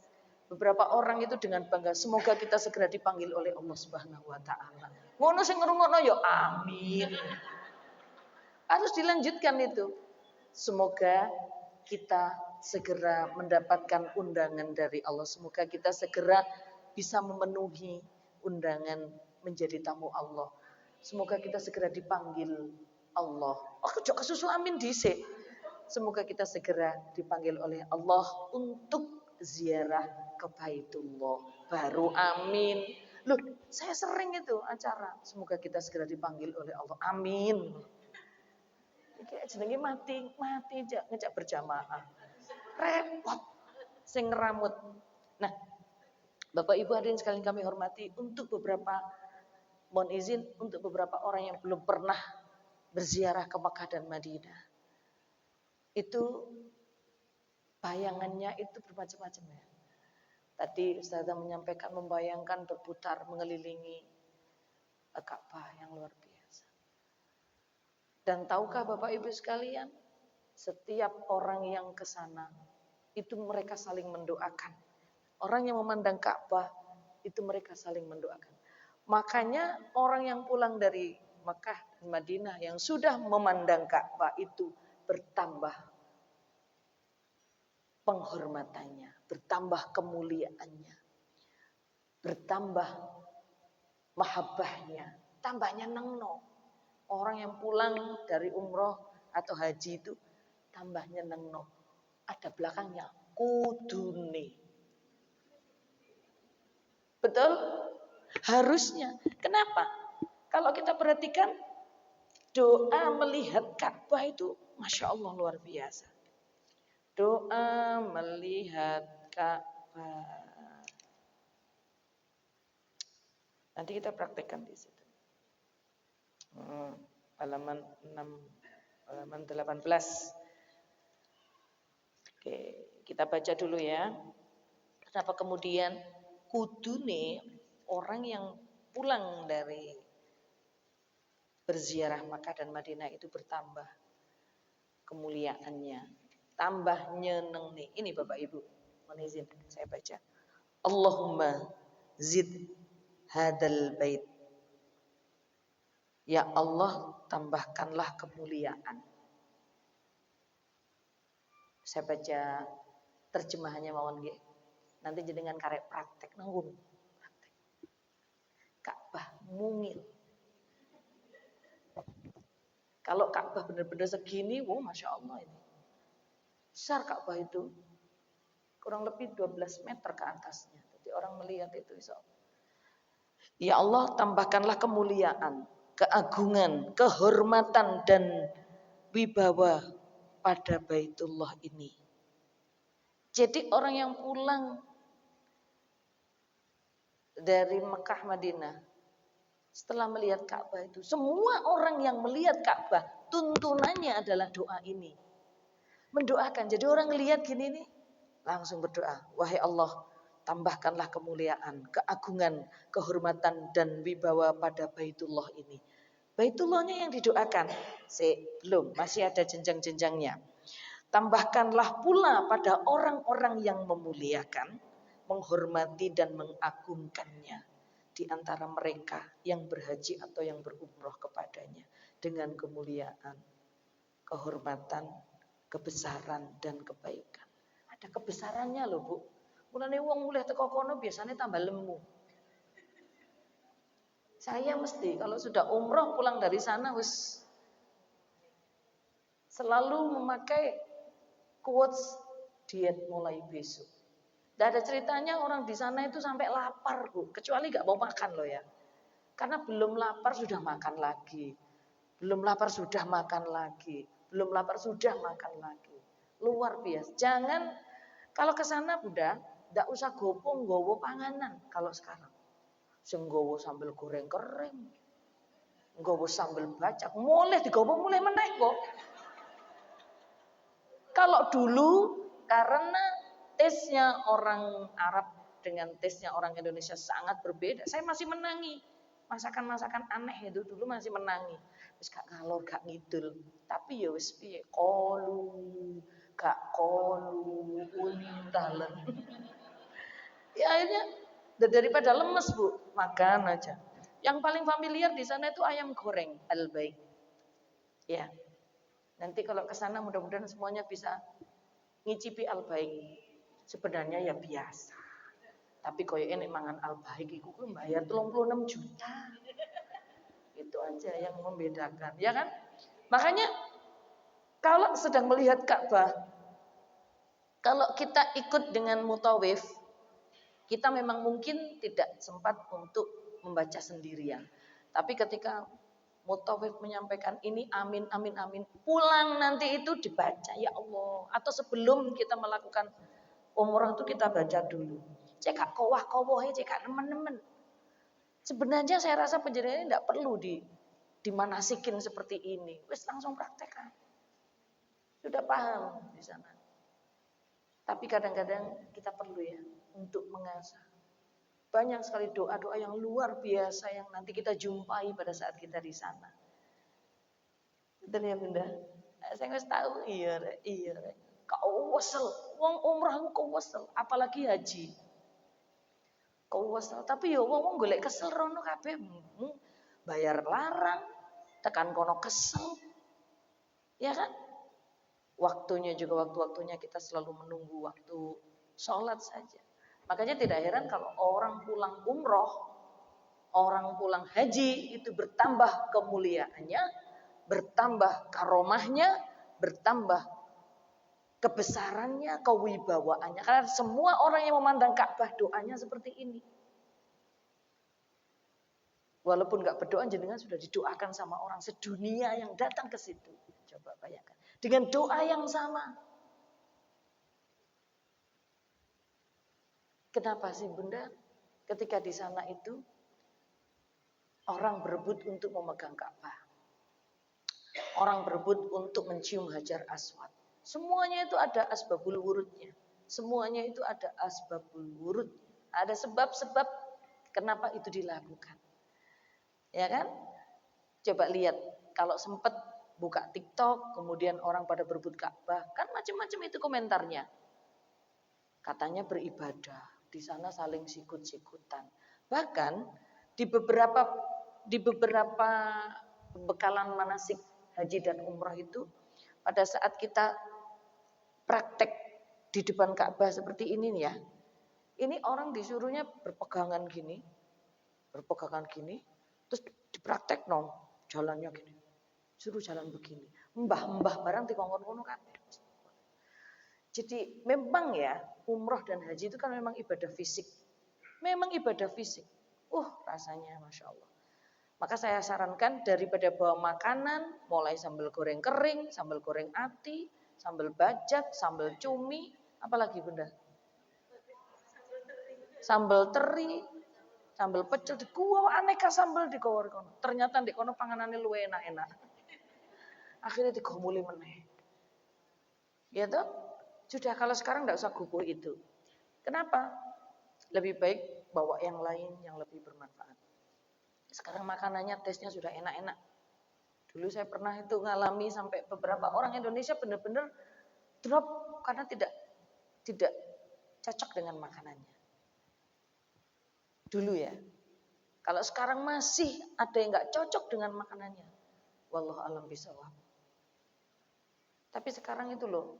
S1: beberapa orang itu dengan bangga, semoga kita segera dipanggil oleh Allah Subhanahu Wa Taala. Ngono sing ngrungokno ya amin. Harus dilanjutkan itu. Semoga kita segera mendapatkan undangan dari Allah. Semoga kita segera bisa memenuhi undangan menjadi tamu Allah. Semoga kita segera dipanggil Allah. Oh, kesusu amin dhisik. Semoga kita segera dipanggil oleh Allah untuk ziarah ke Baitullah. Baru amin. Loh, saya sering itu acara. Semoga kita segera dipanggil oleh Allah. Amin. Iki jenenge mati ngejak berjamaah. Repot sing ngeramut. Nah, Bapak Ibu hadirin sekalian kami hormati, untuk beberapa, mohon izin, untuk beberapa orang yang belum pernah berziarah ke Makkah dan Madinah, itu bayangannya itu bermacam-macam ya. Tadi Ustazah menyampaikan, membayangkan berputar mengelilingi Ka'bah yang luar biasa. Dan tahukah Bapak Ibu sekalian, setiap orang yang ke sana itu mereka saling mendoakan. Orang yang memandang Ka'bah itu mereka saling mendoakan. Makanya orang yang pulang dari Makkah dan Madinah yang sudah memandang Ka'bah itu bertambah penghormatannya, bertambah kemuliaannya, bertambah mahabbahnya, tambahnya nengno. Orang yang pulang dari umroh atau haji itu tambahnya nengno. Ada belakangnya kudune. Betul? Harusnya. Kenapa? Kalau kita perhatikan doa melihat Ka'bah itu Masya Allah luar biasa. Doa melihat Ka'bah. Nanti kita praktekkan di situ. Halaman 6, halaman 18. Oke, kita baca dulu ya. Kenapa kemudian kudune orang yang pulang dari berziarah Makkah dan Madinah itu bertambah kemuliaannya, tambah nyeneng nih. Ini Bapak Ibu, mohon izin saya baca. Allahumma zid hadal bait. Ya Allah, tambahkanlah kemuliaan. Saya baca terjemahannya mawon nggih. Nanti jenengan karek praktek nanggung. Praktek. Ka'bah mungil. Kalau Ka'bah benar-benar segini, wow Masya Allah ini. Besar Ka'bah itu. Kurang lebih 12 meter ke atasnya. Jadi orang melihat itu insya Allah. Ya Allah, tambahkanlah kemuliaan, keagungan, kehormatan dan wibawa pada Baitullah ini. Jadi orang yang pulang dari Mekah Madinah setelah melihat Ka'bah itu, semua orang yang melihat Ka'bah tuntunannya adalah doa ini. Mendoakan. Jadi orang ngelihat gini nih, langsung berdoa, wahai Allah, tambahkanlah kemuliaan, keagungan, kehormatan dan wibawa pada Baitullah ini. Baitullahnya yang didoakan. Belum, masih ada jenjang-jenjangnya. Tambahkanlah pula pada orang-orang yang memuliakan, menghormati dan mengagungkannya di antara mereka yang berhaji atau yang berumroh kepadanya dengan kemuliaan, kehormatan, kebesaran dan kebaikan. Ada kebesarannya loh Bu. Mulane wong mulih teko kono biasanya tambah lemu. Saya mesti kalau sudah umroh pulang dari sana wis selalu memakai quotes diet mulai besok. Tidak ada ceritanya orang di sana itu sampai lapar Bu, kecuali gak mau makan loh ya. Karena belum lapar sudah makan lagi. Belum lapar sudah makan lagi. Belum lapar sudah makan lagi. Luar biasa. Jangan kalau ke sana Bunda, tidak usah gowo panganan kalau sekarang. Sing nggowo sambal goreng kering. Nggowo sambal bacak, mulai digowo mulai menaik kok. Kalau dulu karena tesnya orang Arab dengan tesnya orang Indonesia sangat berbeda, saya masih menangi. Masakan-masakan aneh itu dulu masih menangi. Wis gak ngalor gak ngidul, tapi ya wis piye kolu, gak kolu, untalen. Ya akhirnya daripada lemes Bu, makan aja. Yang paling familiar di sana itu ayam goreng al-baik. Ya. Nanti kalau ke sana mudah-mudahan semuanya bisa ngicipi al-baik. Sebenarnya ya biasa. Tapi koyoke nek mangan al-baik iku kuwi bayar 36 juta. Itu aja yang membedakan, ya kan? Makanya kalau sedang melihat Ka'bah, kalau kita ikut dengan mutawif, kita memang mungkin tidak sempat untuk membaca sendirian. Tapi ketika mutawif menyampaikan ini amin amin amin, pulang nanti itu dibaca ya Allah. Atau sebelum kita melakukan umrah itu kita baca dulu. Cek kowah-kowah cek nemen-nemen. Sebenarnya saya rasa penjelasan ini tidak perlu dimanasikin seperti ini. Wes langsung praktekkan. Sudah paham di sana. Tapi kadang-kadang kita perlu ya untuk mengasah. Banyak sekali doa-doa yang luar biasa yang nanti kita jumpai pada saat kita di sana. Betul ya Bunda? Saya nggak tahu iya. Kau wesel, wong umrah kau wesel, apalagi haji. Kau wesel, tapi ya wong golek kesel rono kabeh. Bayar larang, tekan kono kesel. Ya kan? Waktunya juga waktu-waktunya kita selalu menunggu waktu sholat saja. Makanya tidak heran kalau orang pulang umroh, orang pulang haji itu bertambah kemuliaannya, bertambah karomahnya, bertambah kebesarannya, kewibawaannya. Karena semua orang yang memandang Ka'bah doanya seperti ini. Walaupun nggak berdoa, jenengan sudah didoakan sama orang sedunia yang datang ke situ. Coba bayangkan. Dengan doa yang sama. Kenapa sih Bunda? Ketika di sana itu orang berebut untuk memegang Ka'bah. Orang berebut untuk mencium Hajar Aswad. Semuanya itu ada asbabul wurudnya. Semuanya itu ada asbabul wurud. Ada sebab-sebab kenapa itu dilakukan. Ya kan? Coba lihat kalau sempat buka TikTok, kemudian orang pada berebut Ka'bah, kan macam-macam itu komentarnya. Katanya beribadah, di sana saling sikut-sikutan. Bahkan di beberapa pembekalan manasik haji dan umrah itu, pada saat kita praktek di depan Ka'bah seperti ini nih ya, ini orang disuruhnya berpegangan gini, terus dipraktek jalannya gini, suruh jalan begini, mbah-mbah barang dikongkon-kono kabeh. Jadi memang ya umroh dan haji itu kan memang ibadah fisik, memang ibadah fisik. Rasanya masya Allah. Maka saya sarankan daripada bawa makanan, mulai sambal goreng kering, sambal goreng ati, sambal bajak, sambal cumi, apalagi Bunda? Sambal teri, sambal pecel, aneka sambal di kono. Ternyata di kono panganannya luwe enak-enak. Akhirnya digomuli meneh. Ya toh? Sudah kalau sekarang enggak usah gugup itu. Kenapa? Lebih baik bawa yang lain yang lebih bermanfaat. Sekarang makanannya tesnya sudah enak-enak. Dulu saya pernah itu ngalami sampai beberapa orang Indonesia benar-benar drop karena tidak cocok dengan makanannya. Dulu ya. Kalau sekarang masih ada yang enggak cocok dengan makanannya. Wallahu a'lam bishawab. Tapi sekarang itu loh,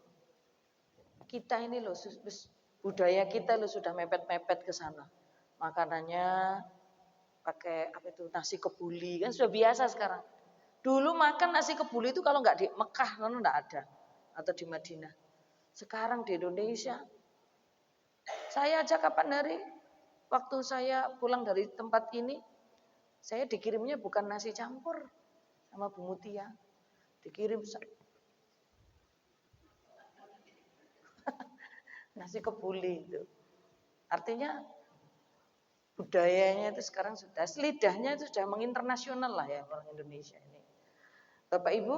S1: kita ini loh, budaya kita loh sudah mepet-mepet ke sana. Makanannya pakai nasi kebuli kan sudah biasa sekarang. Dulu makan nasi kebuli itu kalau nggak di Mekah kan nggak ada atau di Madinah. Sekarang di Indonesia, saya aja kapan hari waktu saya pulang dari tempat ini, saya dikirimnya bukan nasi campur sama Bu Mutia, dikirim nasi kebuli itu. Artinya budayanya itu sekarang sudah, lidahnya itu sudah menginternasional lah ya orang Indonesia ini. Bapak Ibu,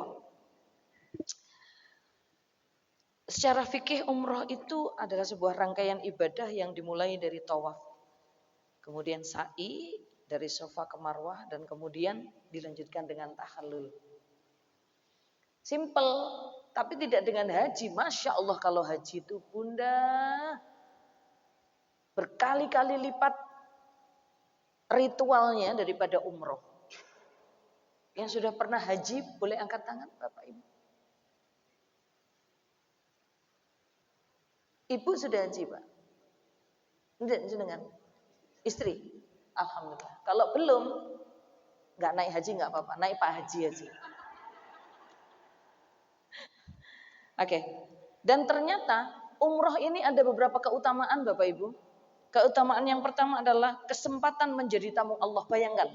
S1: secara fikih umroh itu adalah sebuah rangkaian ibadah yang dimulai dari tawaf, kemudian sa'i dari Safa ke Marwah, dan kemudian dilanjutkan dengan tahallul. Simple, tapi tidak dengan haji. Masya Allah kalau haji itu Bunda berkali-kali lipat ritualnya daripada umroh. Yang sudah pernah haji boleh angkat tangan Bapak Ibu. Ibu sudah haji Pak? Dengan istri? Alhamdulillah. Kalau belum, nggak naik haji nggak apa-apa, naik Pak Haji aja. Oke. Dan ternyata umroh ini ada beberapa keutamaan Bapak Ibu. Keutamaan yang pertama adalah kesempatan menjadi tamu Allah. Bayangkan,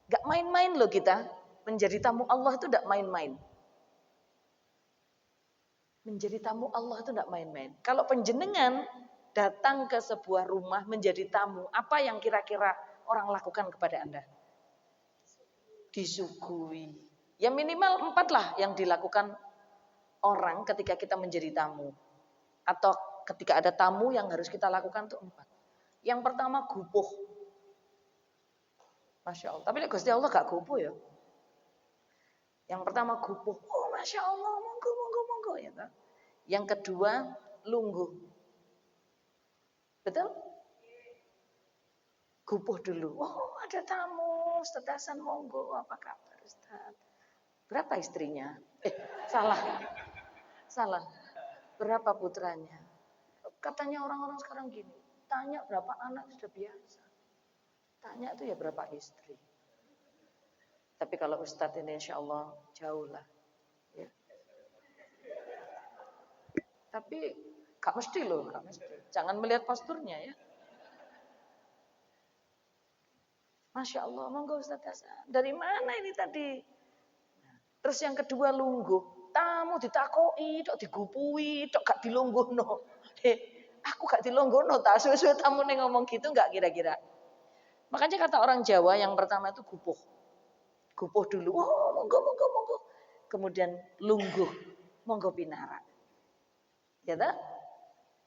S1: gak main-main loh kita. Menjadi tamu Allah itu gak main-main. Menjadi tamu Allah itu gak main-main. Kalau penjenengan datang ke sebuah rumah menjadi tamu, apa yang kira-kira orang lakukan kepada Anda? Disuguhi. Ya minimal 4 lah yang dilakukan orang ketika kita menjadi tamu. Atau ketika ada tamu yang harus kita lakukan itu 4. Yang pertama gupuh. Masya Allah. Tapi Gusti Allah gak gupuh ya. Yang pertama gupuh. Masya Allah, monggo ya kan. Yang kedua lungguh. Betul? Gupuh dulu. Ada tamu, Ustaz Hasan monggo. Apa kabar Ustaz? Berapa istrinya? Salah. Berapa putranya? Katanya orang-orang sekarang gini, tanya berapa anak sudah biasa. Tanya itu ya berapa istri. Tapi kalau Ustadz ini insya Allah jauh lah. Ya. Tapi gak mesti loh, gak mesti. Jangan melihat posturnya ya. Masya Allah, monggo Ustaz Hasan. Dari mana ini tadi? Terus yang kedua lungguh. Tamu ditakoi, tok digupui, tok gak dilungguhno. Aku gak dilungguhno, tak suwe-suwe tamu nih ngomong gitu gak kira-kira. Makanya kata orang Jawa yang pertama itu gupuh. Gupuh dulu, oh monggo, monggo, monggo. Kemudian lungguh, monggo pinara. Ya tak?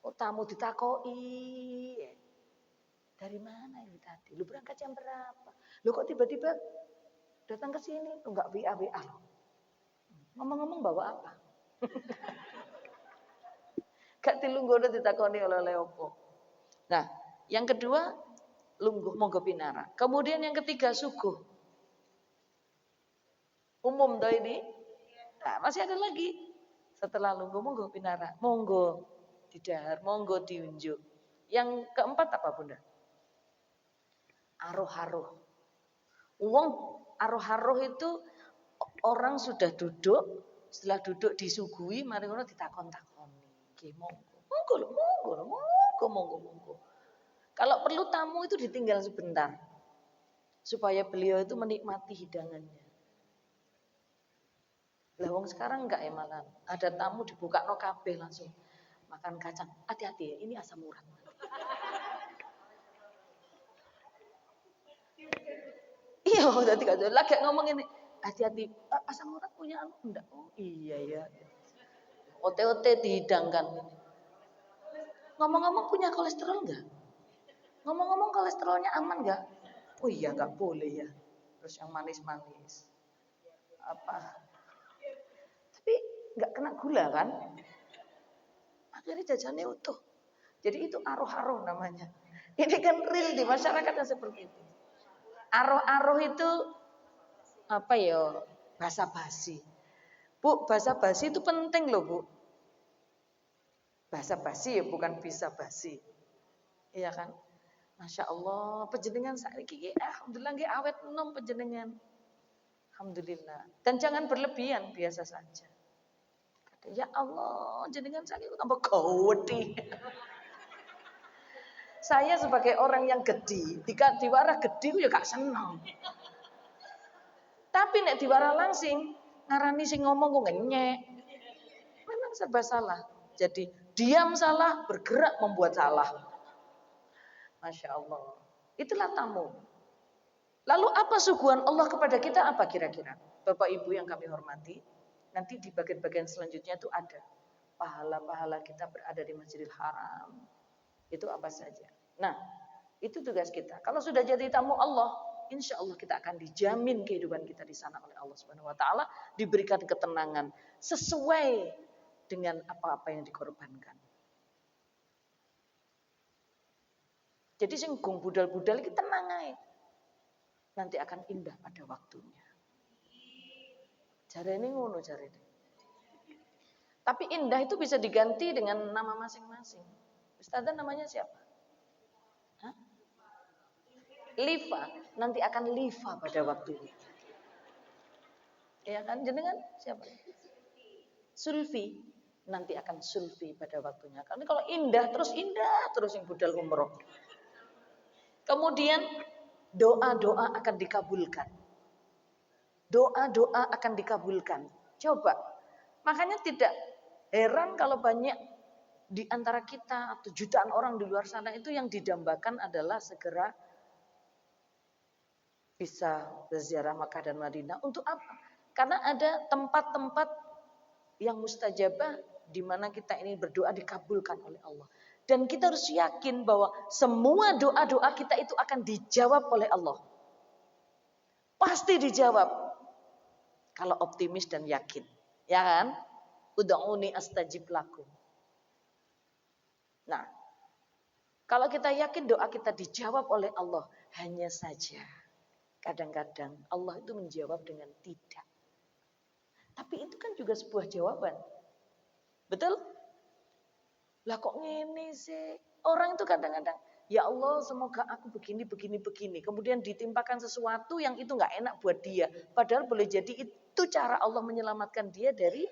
S1: Oh, tamu ditakoi. Dari mana ini tadi? Lu berangkat jam berapa? Lu kok tiba-tiba datang ke sini? Enggak WA loh. Ngomong-ngomong bawa apa? Gak dilungguh ditakoni oleh opo. Nah, yang kedua lungguh monggo pinara. Kemudian yang ketiga suguh. Umum toh ini. Nah, masih ada lagi. Setelah lungguh monggo pinara, monggo didahar, monggo diunjuk. Yang keempat apa Bunda? Aruh-aruh. Wong aruh-aruh itu orang sudah duduk, setelah duduk disuguhi, mari ngono ditakon-takoni. Nggih, monggo. Monggo lho, monggo lho, monggo, monggo, monggo. Kalau perlu tamu itu ditinggal sebentar. Supaya beliau itu menikmati hidangannya. Lah wong sekarang enggak ya malah. Ada tamu dibuka no kabeh langsung makan kacang. Hati-hati ya, ini asam urat. Iya, tadi gak lagi ngomong ini. Hati-hati, asam urat punya anu enggak? Oh iya ya. Ote-ote dihidangkan. Ngomong-ngomong punya kolesterol enggak? Ngomong-ngomong kolesterolnya aman enggak? Oh iya enggak boleh ya. Terus yang manis-manis. Apa? Tapi enggak kena gula kan? Akhirnya jajannya utuh. Jadi itu aruh-aruh namanya. Ini kan real di masyarakat yang seperti itu. Aruh-aruh itu apa ya? Basa-basi. Bu, basa-basi itu penting loh, Bu. Basa-basi ya bukan bisa basi. Iya kan? Masya Allah, penjenengan saiki alhamdulillah nggih awet enom penjenengan. Alhamdulillah. Dan jangan berlebihan, biasa saja. Ya Allah, jenengan saiki tambah gawedi. Saya sebagai orang yang gede, diwara gede ya gak seneng. Tapi nek diwara langsing, ngarani sing ngomong kok ngenyek. Memang serba salah. Jadi diam salah, bergerak membuat salah. Masya Allah. Itulah tamu. Lalu apa suguhan Allah kepada kita apa kira-kira? Bapak Ibu yang kami hormati, nanti di bagian-bagian selanjutnya itu ada pahala-pahala kita berada di Masjidil Haram. Itu apa saja. Nah, itu tugas kita. Kalau sudah jadi tamu Allah, insya Allah kita akan dijamin kehidupan kita di sana oleh Allah Subhanahu Wa Taala, diberikan ketenangan sesuai dengan apa-apa yang dikorbankan. Jadi sing gung budal-budal iki tenang ae. Nanti akan indah pada waktunya. Jarene ngono jarene. Tapi indah itu bisa diganti dengan nama masing-masing. Ustazah namanya siapa? Hah? Liva, nanti akan Liva pada waktunya. Ya kan, jenengan siapa? Sulfi, nanti akan Sulfi pada waktunya. Karena kalau indah terus yang budal umroh. Kemudian doa-doa akan dikabulkan. Doa-doa akan dikabulkan. Coba. Makanya tidak heran kalau banyak di antara kita atau jutaan orang di luar sana itu yang didambakan adalah segera bisa berziarah Makkah dan Madinah. Untuk apa? Karena ada tempat-tempat yang mustajabah di mana kita ini berdoa dikabulkan oleh Allah. Dan kita harus yakin bahwa semua doa-doa kita itu akan dijawab oleh Allah. Pasti dijawab. Kalau optimis dan yakin. Ya kan? Ud'uni astajib lakum. Nah, kalau kita yakin doa kita dijawab oleh Allah, hanya saja kadang-kadang Allah itu menjawab dengan tidak. Tapi itu kan juga sebuah jawaban. Betul? Lah kok ngene sih? Orang itu kadang-kadang, ya Allah semoga aku begini. Kemudian ditimpakan sesuatu yang itu gak enak buat dia. Padahal boleh jadi itu cara Allah menyelamatkan dia dari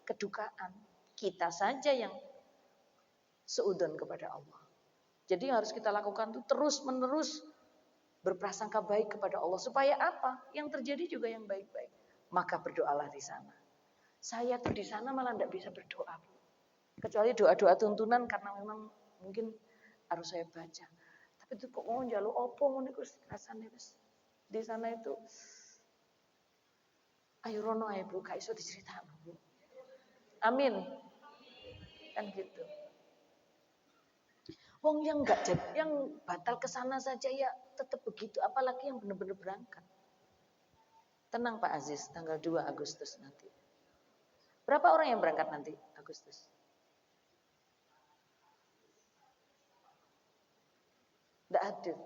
S1: kedukaan. Kita saja yang seudon kepada Allah. Jadi yang harus kita lakukan itu terus menerus berprasangka baik kepada Allah. Supaya apa? Yang terjadi juga yang baik-baik. Maka berdoalah di sana. Saya tuh di sana malah tidak bisa berdoa, Bu. Kecuali doa-doa tuntunan karena memang mungkin harus saya baca. Tapi itu kok mau njaluk opo ngono iku rasane wis. Di sana itu ayo rono ae Bu, gak iso diceritakno, Bu. Amin. Kan gitu. Wong yang enggak jadi, yang batal ke sana saja ya tetap begitu, apalagi yang benar-benar berangkat. Tenang Pak Aziz, tanggal 2 Agustus nanti. Berapa orang yang berangkat nanti Agustus? Tidak hadir.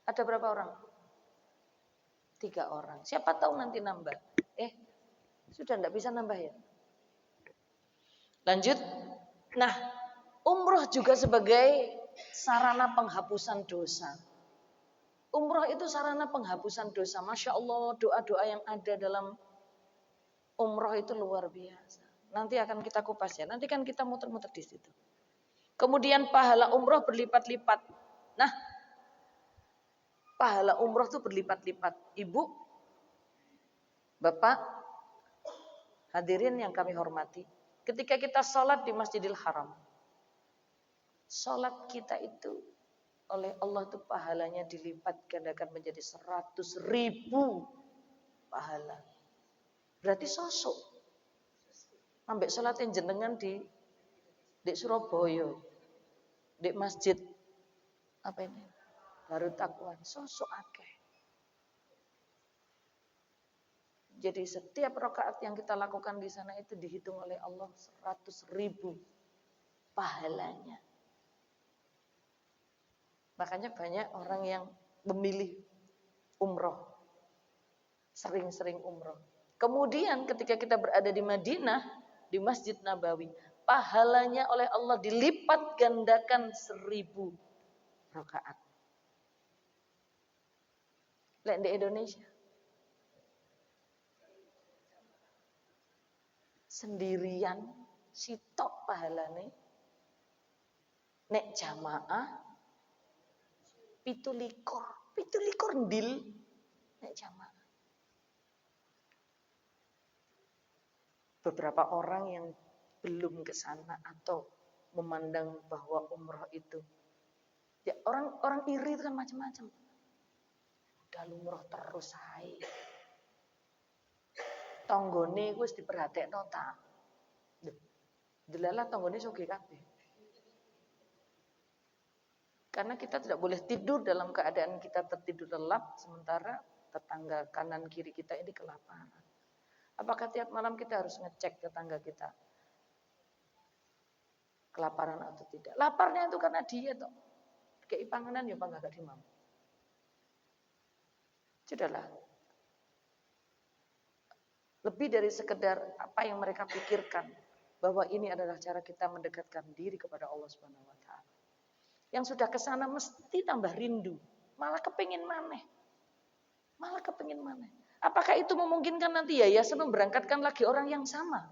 S1: Ada berapa orang? 3 orang. Siapa tahu nanti nambah. Sudah tidak bisa nambah ya? Lanjut. Nah, umroh juga sebagai sarana penghapusan dosa. Umroh itu sarana penghapusan dosa. Masya Allah, doa-doa yang ada dalam umroh itu luar biasa. Nanti akan kita kupas ya. Nanti kan kita muter-muter di situ. Kemudian pahala umroh berlipat-lipat. Nah, pahala umroh itu berlipat-lipat. Ibu, Bapak, hadirin yang kami hormati. Ketika kita sholat di Masjidil Haram, sholat kita itu oleh Allah itu pahalanya dilipat gandakan menjadi 100.000 pahala. Berarti sosok. Ambek sholat yang jenengan di Surabaya, di masjid apa ini? Darut Taqwa, sosok akeh. Jadi setiap rakaat yang kita lakukan di sana itu dihitung oleh Allah 100.000 pahalanya. Makanya banyak orang yang memilih umroh, sering-sering umroh. Kemudian ketika kita berada di Madinah, di Masjid Nabawi, pahalanya oleh Allah dilipat gandakan 1.000 rakaat. Lek di Indonesia sendirian sitok pahalane, nek jamaah 17 ndil nek jamaah. Beberapa orang yang belum ke sana atau memandang bahwa umroh itu ya orang iri itu kan macam-macam. Udah umroh terus ae. Tonggone wis diperhatekno ta. Delalah tonggone sugih kabeh. Karena kita tidak boleh tidur dalam keadaan kita tertidur lelap sementara tetangga kanan kiri kita ini kelaparan. Apakah tiap malam kita harus ngecek tetangga kita kelaparan atau tidak? Laparnya itu karena dia toh. Kayak panganan ya bangga gak dimam. Sudahlah. Lebih dari sekedar apa yang mereka pikirkan bahwa ini adalah cara kita mendekatkan diri kepada Allah Subhanahu wa taala. Yang sudah ke sana mesti tambah rindu, malah kepengin maneh. Apakah itu memungkinkan nanti yayasan memberangkatkan lagi orang yang sama?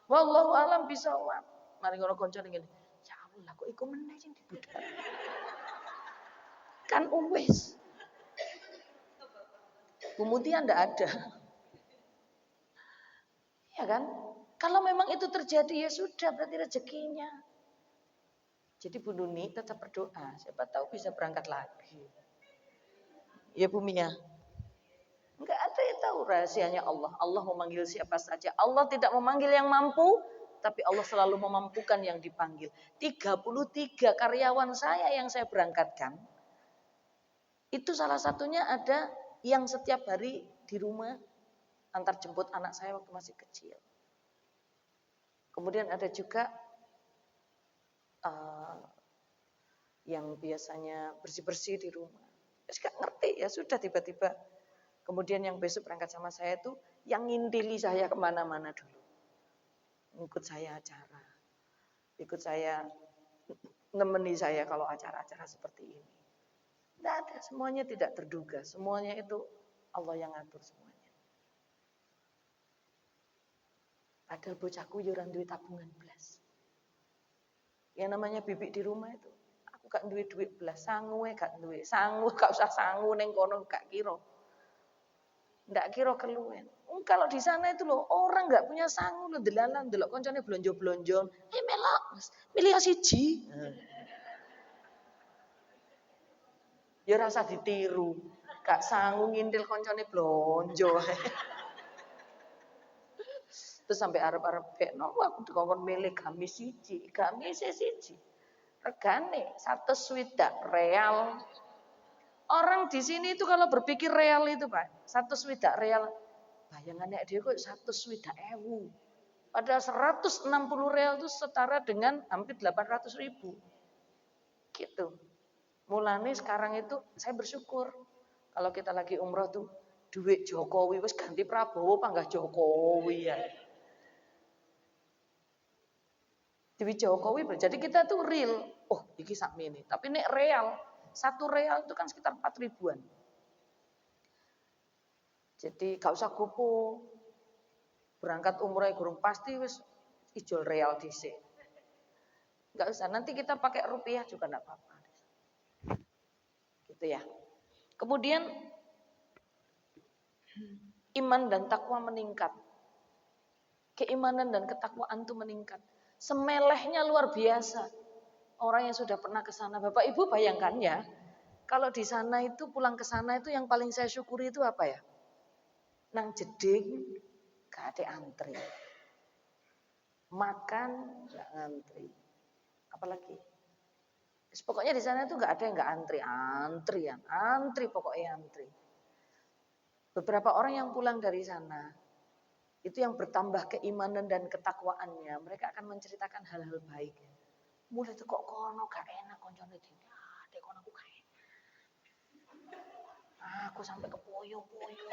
S1: Wallahu alam bisawab. Mari ngono kanca ngene. Ya Allah, kok iku meneh sing dibudak. Kan wis. Pemutihan ndak ada. Ya kan? Kalau memang itu terjadi ya sudah berarti rezekinya. Jadi Bu Nuni tetap berdoa, siapa tahu bisa berangkat lagi. Ya Bu Mia. Enggak ada yang tahu rahasianya Allah. Allah memanggil siapa saja. Allah tidak memanggil yang mampu, tapi Allah selalu memampukan yang dipanggil. 33 karyawan saya yang saya berangkatkan, itu salah satunya ada yang setiap hari di rumah antar jemput anak saya waktu masih kecil. Kemudian ada juga yang biasanya bersih-bersih di rumah. Ya ngerti ya sudah tiba-tiba. Kemudian yang besok berangkat sama saya itu yang ngintili saya kemana-mana dulu. Ikut saya acara. Ikut saya nemeni saya kalau acara-acara seperti ini. Tidak ada, semuanya tidak terduga. Semuanya itu Allah yang ngatur semuanya. Padahal bocahku yuran duit tabungan belas. Yang namanya bibik di rumah itu, aku gak duwe duit belas sangu gak duwe. Sangu gak usah sangu ning kono gak kira. Ndak kira keluwen. Kalau di sana itu loh orang nggak punya sangu loh delalan delok koncone blonjo-blonjo. Melok, Mas. Milih siji. Ya rasa ditiru. Gak sangu ngintil koncone blonjo. Terus sampai arep-arep bekno aku dikongkon milih gamis siji, gamis siji. Regane 120 real. Orang di sini itu kalau berpikir real itu Pak, 120 real. Bayangannya dia kok 120.000. Padahal 160 real itu setara dengan hampir 800.000. Gitu. Mulane sekarang itu saya bersyukur kalau kita lagi umroh tuh duit Jokowi wis ganti Prabowo panggah Jokowi ya. Duit Jokowi jadi kita tuh real. Oh, iki sakmene. Tapi nek real, 1 real itu kan sekitar 4 ribuan. Jadi gak usah gopo. Berangkat umroh gurung pasti wis ijol real dhisik. Gak usah, nanti kita pakai rupiah juga enggak apa-apa. Gitu ya. Kemudian iman dan takwa meningkat. Keimanan dan ketakwaan itu meningkat. Semelehnya luar biasa. Orang yang sudah pernah ke sana, Bapak Ibu bayangkan ya, kalau di sana itu pulang ke sana itu yang paling saya syukuri itu apa ya? Nang jeding gak ada antri. Makan gak antri. Apalagi? Pokoknya di sana itu gak ada yang gak antri pokoknya antri. Beberapa orang yang pulang dari sana itu yang bertambah keimanan dan ketakwaannya, mereka akan menceritakan hal-hal baik. Mulai tuh kok kono gak enak koncone dene. Dek kono aku gak enak. Aku sampai ke poyo-poyo.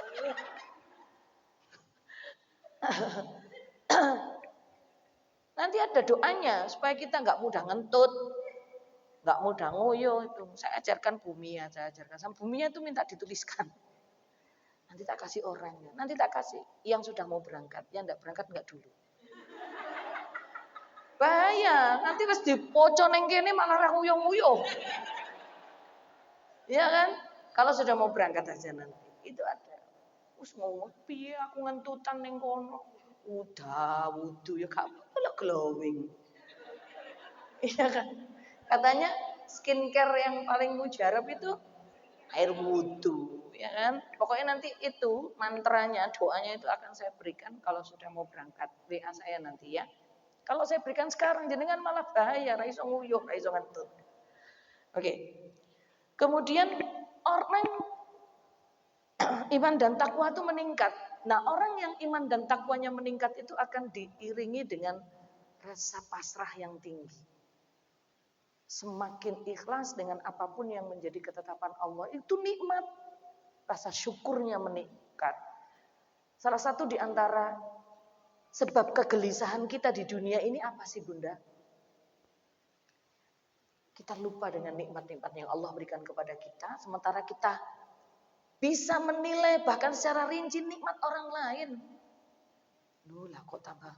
S1: Nanti ada doanya supaya kita nggak mudah ngentut, nggak mudah ngoyo itu. Saya ajarkan Bumia, saya ajarkan sama Bumia itu minta dituliskan. Nanti tak kasih orangnya, nanti tak kasih yang sudah mau berangkat, yang nggak berangkat nggak dulu. Bahaya, nanti pas dipocon neng kene malah ra nguyuh-nguyuh. Iya kan? Kalau sudah mau berangkat aja nanti. Itu ada. Wis mau piye aku ngentutan ning kono. Udah wudu ya gak apa-apa glowing. Iya kan? Katanya skincare yang paling mujarab itu air wudu, ya kan? Pokoknya nanti itu mantranya, doanya itu akan saya berikan kalau sudah mau berangkat. WA saya nanti ya. Kalau saya berikan sekarang jenengan malah bahaya, ra iso nguyuh, ra iso ngentut. Oke. Kemudian orang iman dan takwa itu meningkat. Nah, orang yang iman dan takwanya meningkat itu akan diiringi dengan rasa pasrah yang tinggi. Semakin ikhlas dengan apapun yang menjadi ketetapan Allah, itu nikmat. Rasa syukurnya meningkat. Salah satu di antara sebab kegelisahan kita di dunia ini apa sih Bunda? Kita lupa dengan nikmat-nikmat yang Allah berikan kepada kita, sementara kita bisa menilai bahkan secara rinci nikmat orang lain. Loh lah kok tambah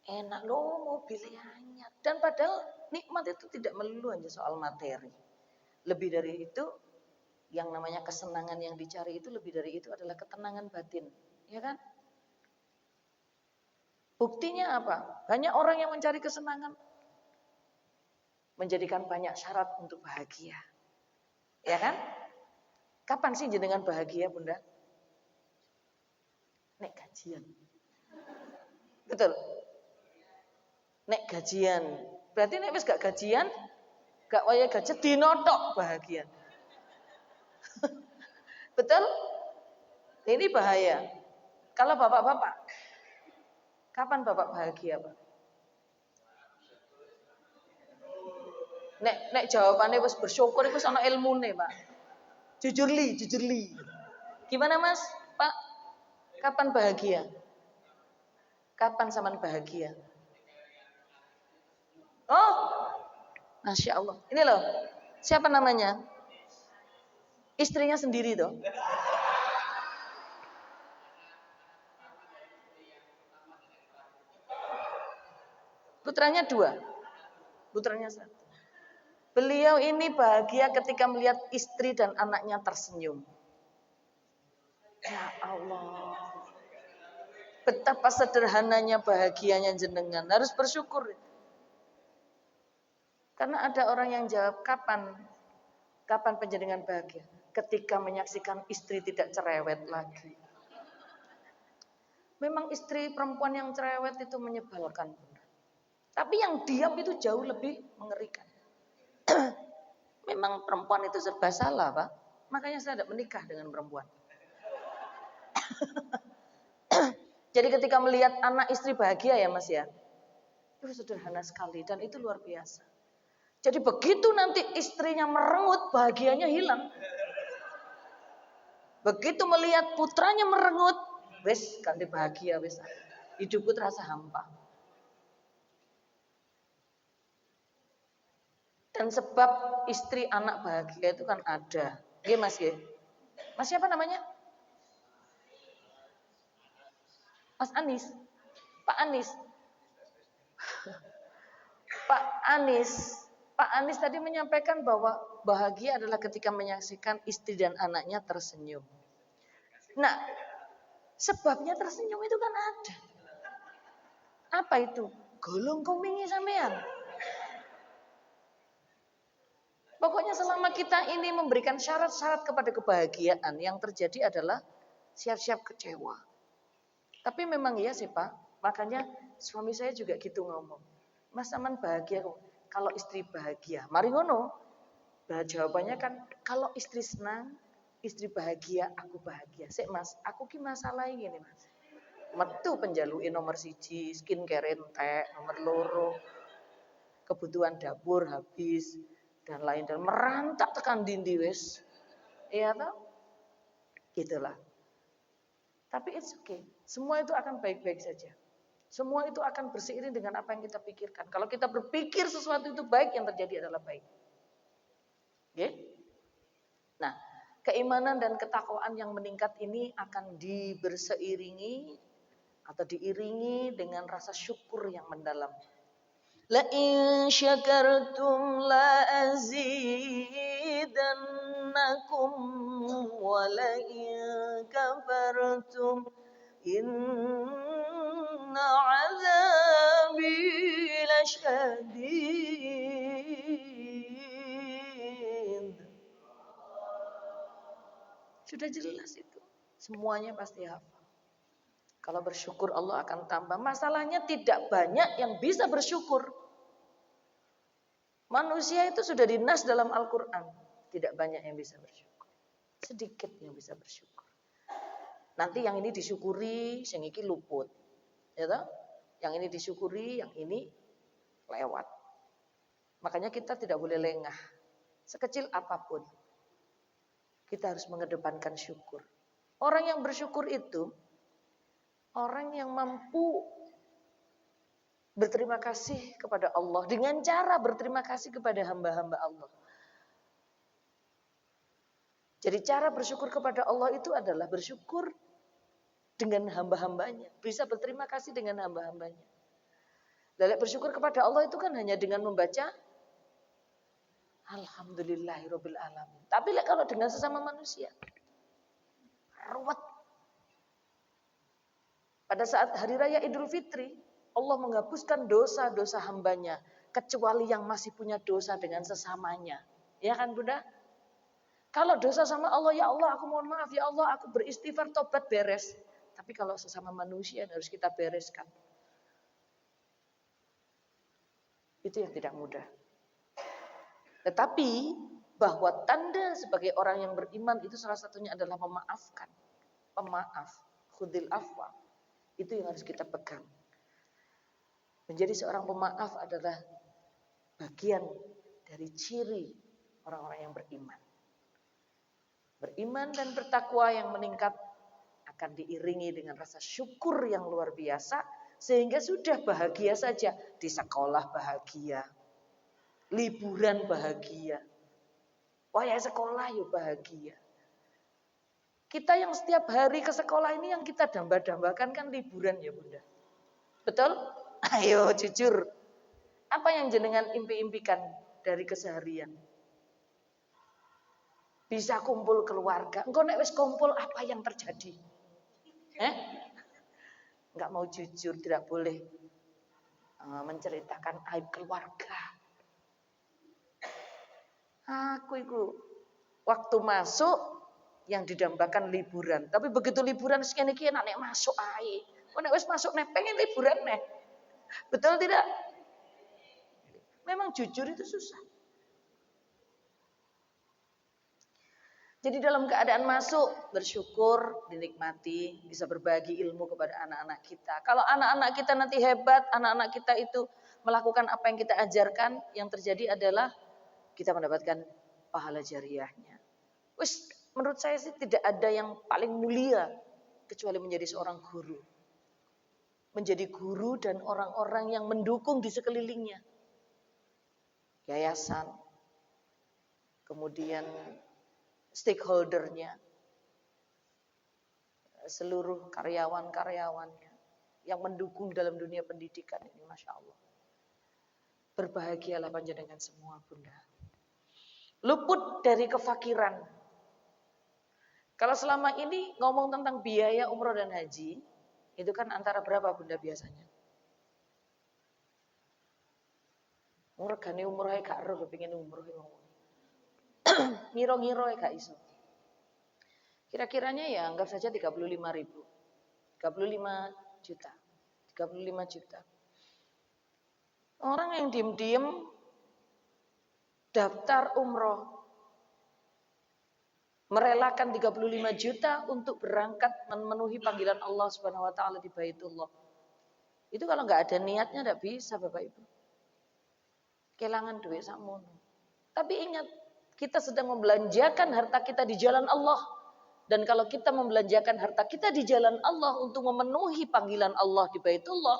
S1: enak loh mobilnya hanya. Dan padahal nikmat itu tidak melulu hanya soal materi. Lebih dari itu, yang namanya kesenangan yang dicari itu lebih dari itu adalah ketenangan batin. Ya kan? Buktinya apa? Banyak orang yang mencari kesenangan. Menjadikan banyak syarat untuk bahagia. Ya kan? Kapan sih jenengan bahagia, Bunda? Nek gajian. Betul. Nek gajian. Berarti nek wis gak gajian, gak waya gaji dinotok bahagia. Betul? Ini bahaya. Kalau bapak-bapak, kapan bapak bahagia, Pak? Nek jawabannya wis bersyukur itu ana ilmune, Pak. Jujur li. Gimana Mas? Pak? Kapan bahagia? Kapan zaman bahagia? Oh, Masya Allah. Ini loh, siapa namanya? Istrinya sendiri tuh. Putranya 2. Putranya 1. Beliau ini bahagia ketika melihat istri dan anaknya tersenyum. Ya Allah. Betapa sederhananya bahagianya jenengan. Harus bersyukur. Karena ada orang yang jawab, kapan penjenengan bahagia? Ketika menyaksikan istri tidak cerewet lagi. Memang istri perempuan yang cerewet itu menyebalkan. Tapi yang diam itu jauh lebih mengerikan. Memang perempuan itu serba salah, Pak. Makanya saya tidak menikah dengan perempuan. Jadi ketika melihat anak istri bahagia ya Mas ya, itu sederhana sekali dan itu luar biasa. Jadi begitu nanti istrinya merengut, bahagianya hilang. Begitu melihat putranya merengut, wes ganti bahagia wes. Hidupku terasa hampa. Dan sebab istri anak bahagia itu kan ada. Iya Mas ya. Mas siapa namanya? Mas Anis. Pak Anis. Pak Anis tadi menyampaikan bahwa bahagia adalah ketika menyaksikan istri dan anaknya tersenyum. Nah, sebabnya tersenyum itu kan ada. Apa itu? Golong kumingi sampean. Pokoknya selama kita ini memberikan syarat-syarat kepada kebahagiaan, yang terjadi adalah siap-siap kecewa. Tapi memang iya sih Pak, makanya suami saya juga gitu ngomong. Mas aman bahagia kalau istri bahagia. Mari ngono. Nah, jawabannya kan kalau istri senang, istri bahagia, aku bahagia. Sik Mas, aku ki masalah ini Mas. Metu penjaluin nomor 1, skincare entek, nomor 2, kebutuhan dapur habis dan lain dan merantak tekan dindi wis. Iya toh? Gitulah. Tapi it's okay. Semua itu akan baik-baik saja. Semua itu akan berseiring dengan apa yang kita pikirkan. Kalau kita berpikir sesuatu itu baik, yang terjadi adalah baik. Okay? Nah, keimanan dan ketakwaan yang meningkat ini akan diiringi dengan rasa syukur yang mendalam. La in syakartum la azidannakum wa la in kafartum inna azabi lasyadid. Sudah jelas itu. Semuanya pasti hafal. Kalau bersyukur Allah akan tambah. Masalahnya tidak banyak yang bisa bersyukur. Manusia itu sudah dinas dalam Al-Quran. Tidak banyak yang bisa bersyukur. Sedikit yang bisa bersyukur. Nanti yang ini disyukuri, yang ini luput. Ya toh? Yang ini disyukuri, yang ini lewat. Makanya kita tidak boleh lengah. Sekecil apapun. Kita harus mengedepankan syukur. Orang yang bersyukur itu orang yang mampu berterima kasih kepada Allah dengan cara berterima kasih kepada hamba-hamba Allah. Jadi cara bersyukur kepada Allah itu adalah bersyukur dengan hamba-hambanya. Bisa berterima kasih dengan hamba-hambanya. Lalu bersyukur kepada Allah itu kan hanya dengan membaca Alhamdulillahirabbil alamin. Tapi kalau dengan sesama manusia ruwet. Pada saat hari raya Idul Fitri, Allah menghapuskan dosa-dosa hambanya, kecuali yang masih punya dosa dengan sesamanya. Ya kan Bunda? Kalau dosa sama Allah, ya Allah aku mohon maaf, ya Allah aku beristighfar, tobat, beres. Tapi kalau sesama manusia harus kita bereskan. Itu yang tidak mudah. Tetapi bahwa tanda sebagai orang yang beriman itu salah satunya adalah memaafkan. Pemaaf, khudil afwa. Itu yang harus kita pegang. Menjadi seorang pemaaf adalah bagian dari ciri orang-orang yang beriman. Beriman dan bertakwa yang meningkat akan diiringi dengan rasa syukur yang luar biasa, sehingga sudah bahagia saja. Di sekolah bahagia, liburan bahagia, wayah sekolah yuk bahagia. Kita yang setiap hari ke sekolah ini yang kita damba-dambakan kan liburan ya Bunda. Betul? Ayo jujur. Apa yang jenengan impi-impikan dari keseharian. Bisa kumpul keluarga. Engkau nek wis kumpul apa yang terjadi? Enggak mau jujur, tidak boleh menceritakan aib keluarga. Aku itu waktu masuk yang didambakan liburan. Tapi begitu liburan sekian iki enak nek masuk ae. Nek wis masuk nek pengen liburan nek. Betul tidak? Memang jujur itu susah. Jadi dalam keadaan masuk, bersyukur, dinikmati, bisa berbagi ilmu kepada anak-anak kita. Kalau anak-anak kita nanti hebat, anak-anak kita itu melakukan apa yang kita ajarkan, yang terjadi adalah kita mendapatkan pahala jariahnya. Wis, menurut saya sih tidak ada yang paling mulia kecuali menjadi seorang guru. Menjadi guru dan orang-orang yang mendukung di sekelilingnya. Yayasan, kemudian stakeholdernya, seluruh karyawan-karyawannya yang mendukung dalam dunia pendidikan ini, Masya Allah. Berbahagialah panjenengan semua, Bunda. Luput dari kefakiran. Kalau selama ini ngomong tentang biaya umroh dan haji, itu kan antara berapa, Bunda, biasanya? Regane umrohe gak ero kepengin umroh ngomong. Ngiro-ngiro gak iso. Kira-kiranya ya anggap saja 35.000. 35 juta. 35 juta. Orang yang diem-diem daftar umroh merelakan 35 juta untuk berangkat memenuhi panggilan Allah Subhanahu wa taala di Baitullah. Itu kalau nggak ada niatnya nggak bisa, Bapak Ibu. Kelangan duit sakmono. Tapi ingat, kita sedang membelanjakan harta kita di jalan Allah. Dan kalau kita membelanjakan harta kita di jalan Allah untuk memenuhi panggilan Allah di Baitullah,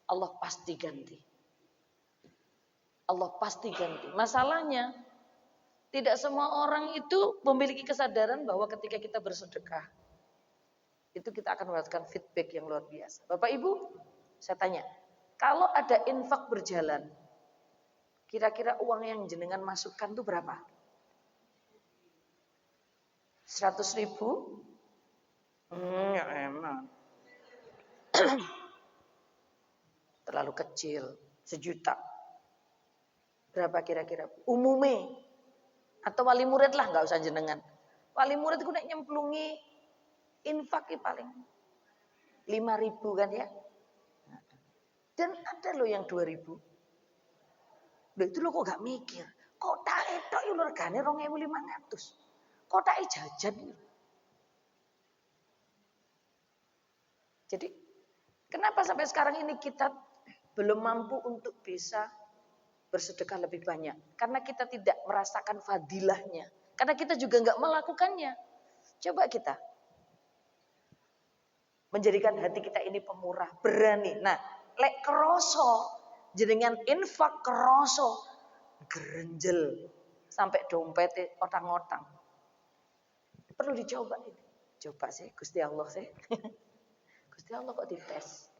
S1: Allah pasti ganti. Allah pasti ganti. Masalahnya, tidak semua orang itu memiliki kesadaran bahwa ketika kita bersedekah, itu kita akan mendapatkan feedback yang luar biasa. Bapak Ibu, saya tanya, kalau ada infak berjalan, kira-kira uang yang jenengan masukkan itu berapa? 100.000? Ya emang. Terlalu kecil, 1 juta. Berapa kira-kira? Umume. Atau wali murid lah, nggak usah jenengan. Wali murid itu nek nyemplungi infak paling 5.000 kan ya. Dan ada loh yang 2.000. Loh itu lo kok gak mikir? Kotak itu itu regane 2.500. Kotak jajan. Jadi kenapa sampai sekarang ini kita belum mampu untuk bisa bersedekah lebih banyak? Karena kita tidak merasakan fadilahnya. Karena kita juga nggak melakukannya. Coba kita menjadikan hati kita ini pemurah, berani. Nah, lek keroso, jenengan infak keroso, gerenjel sampai dompetnya otang-otang. Perlu dicoba ini. Coba sih, Gusti Allah sih. Gusti Allah kok dites.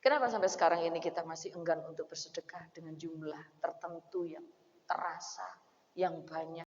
S1: Kenapa sampai sekarang ini kita masih enggan untuk bersedekah dengan jumlah tertentu yang terasa, yang banyak?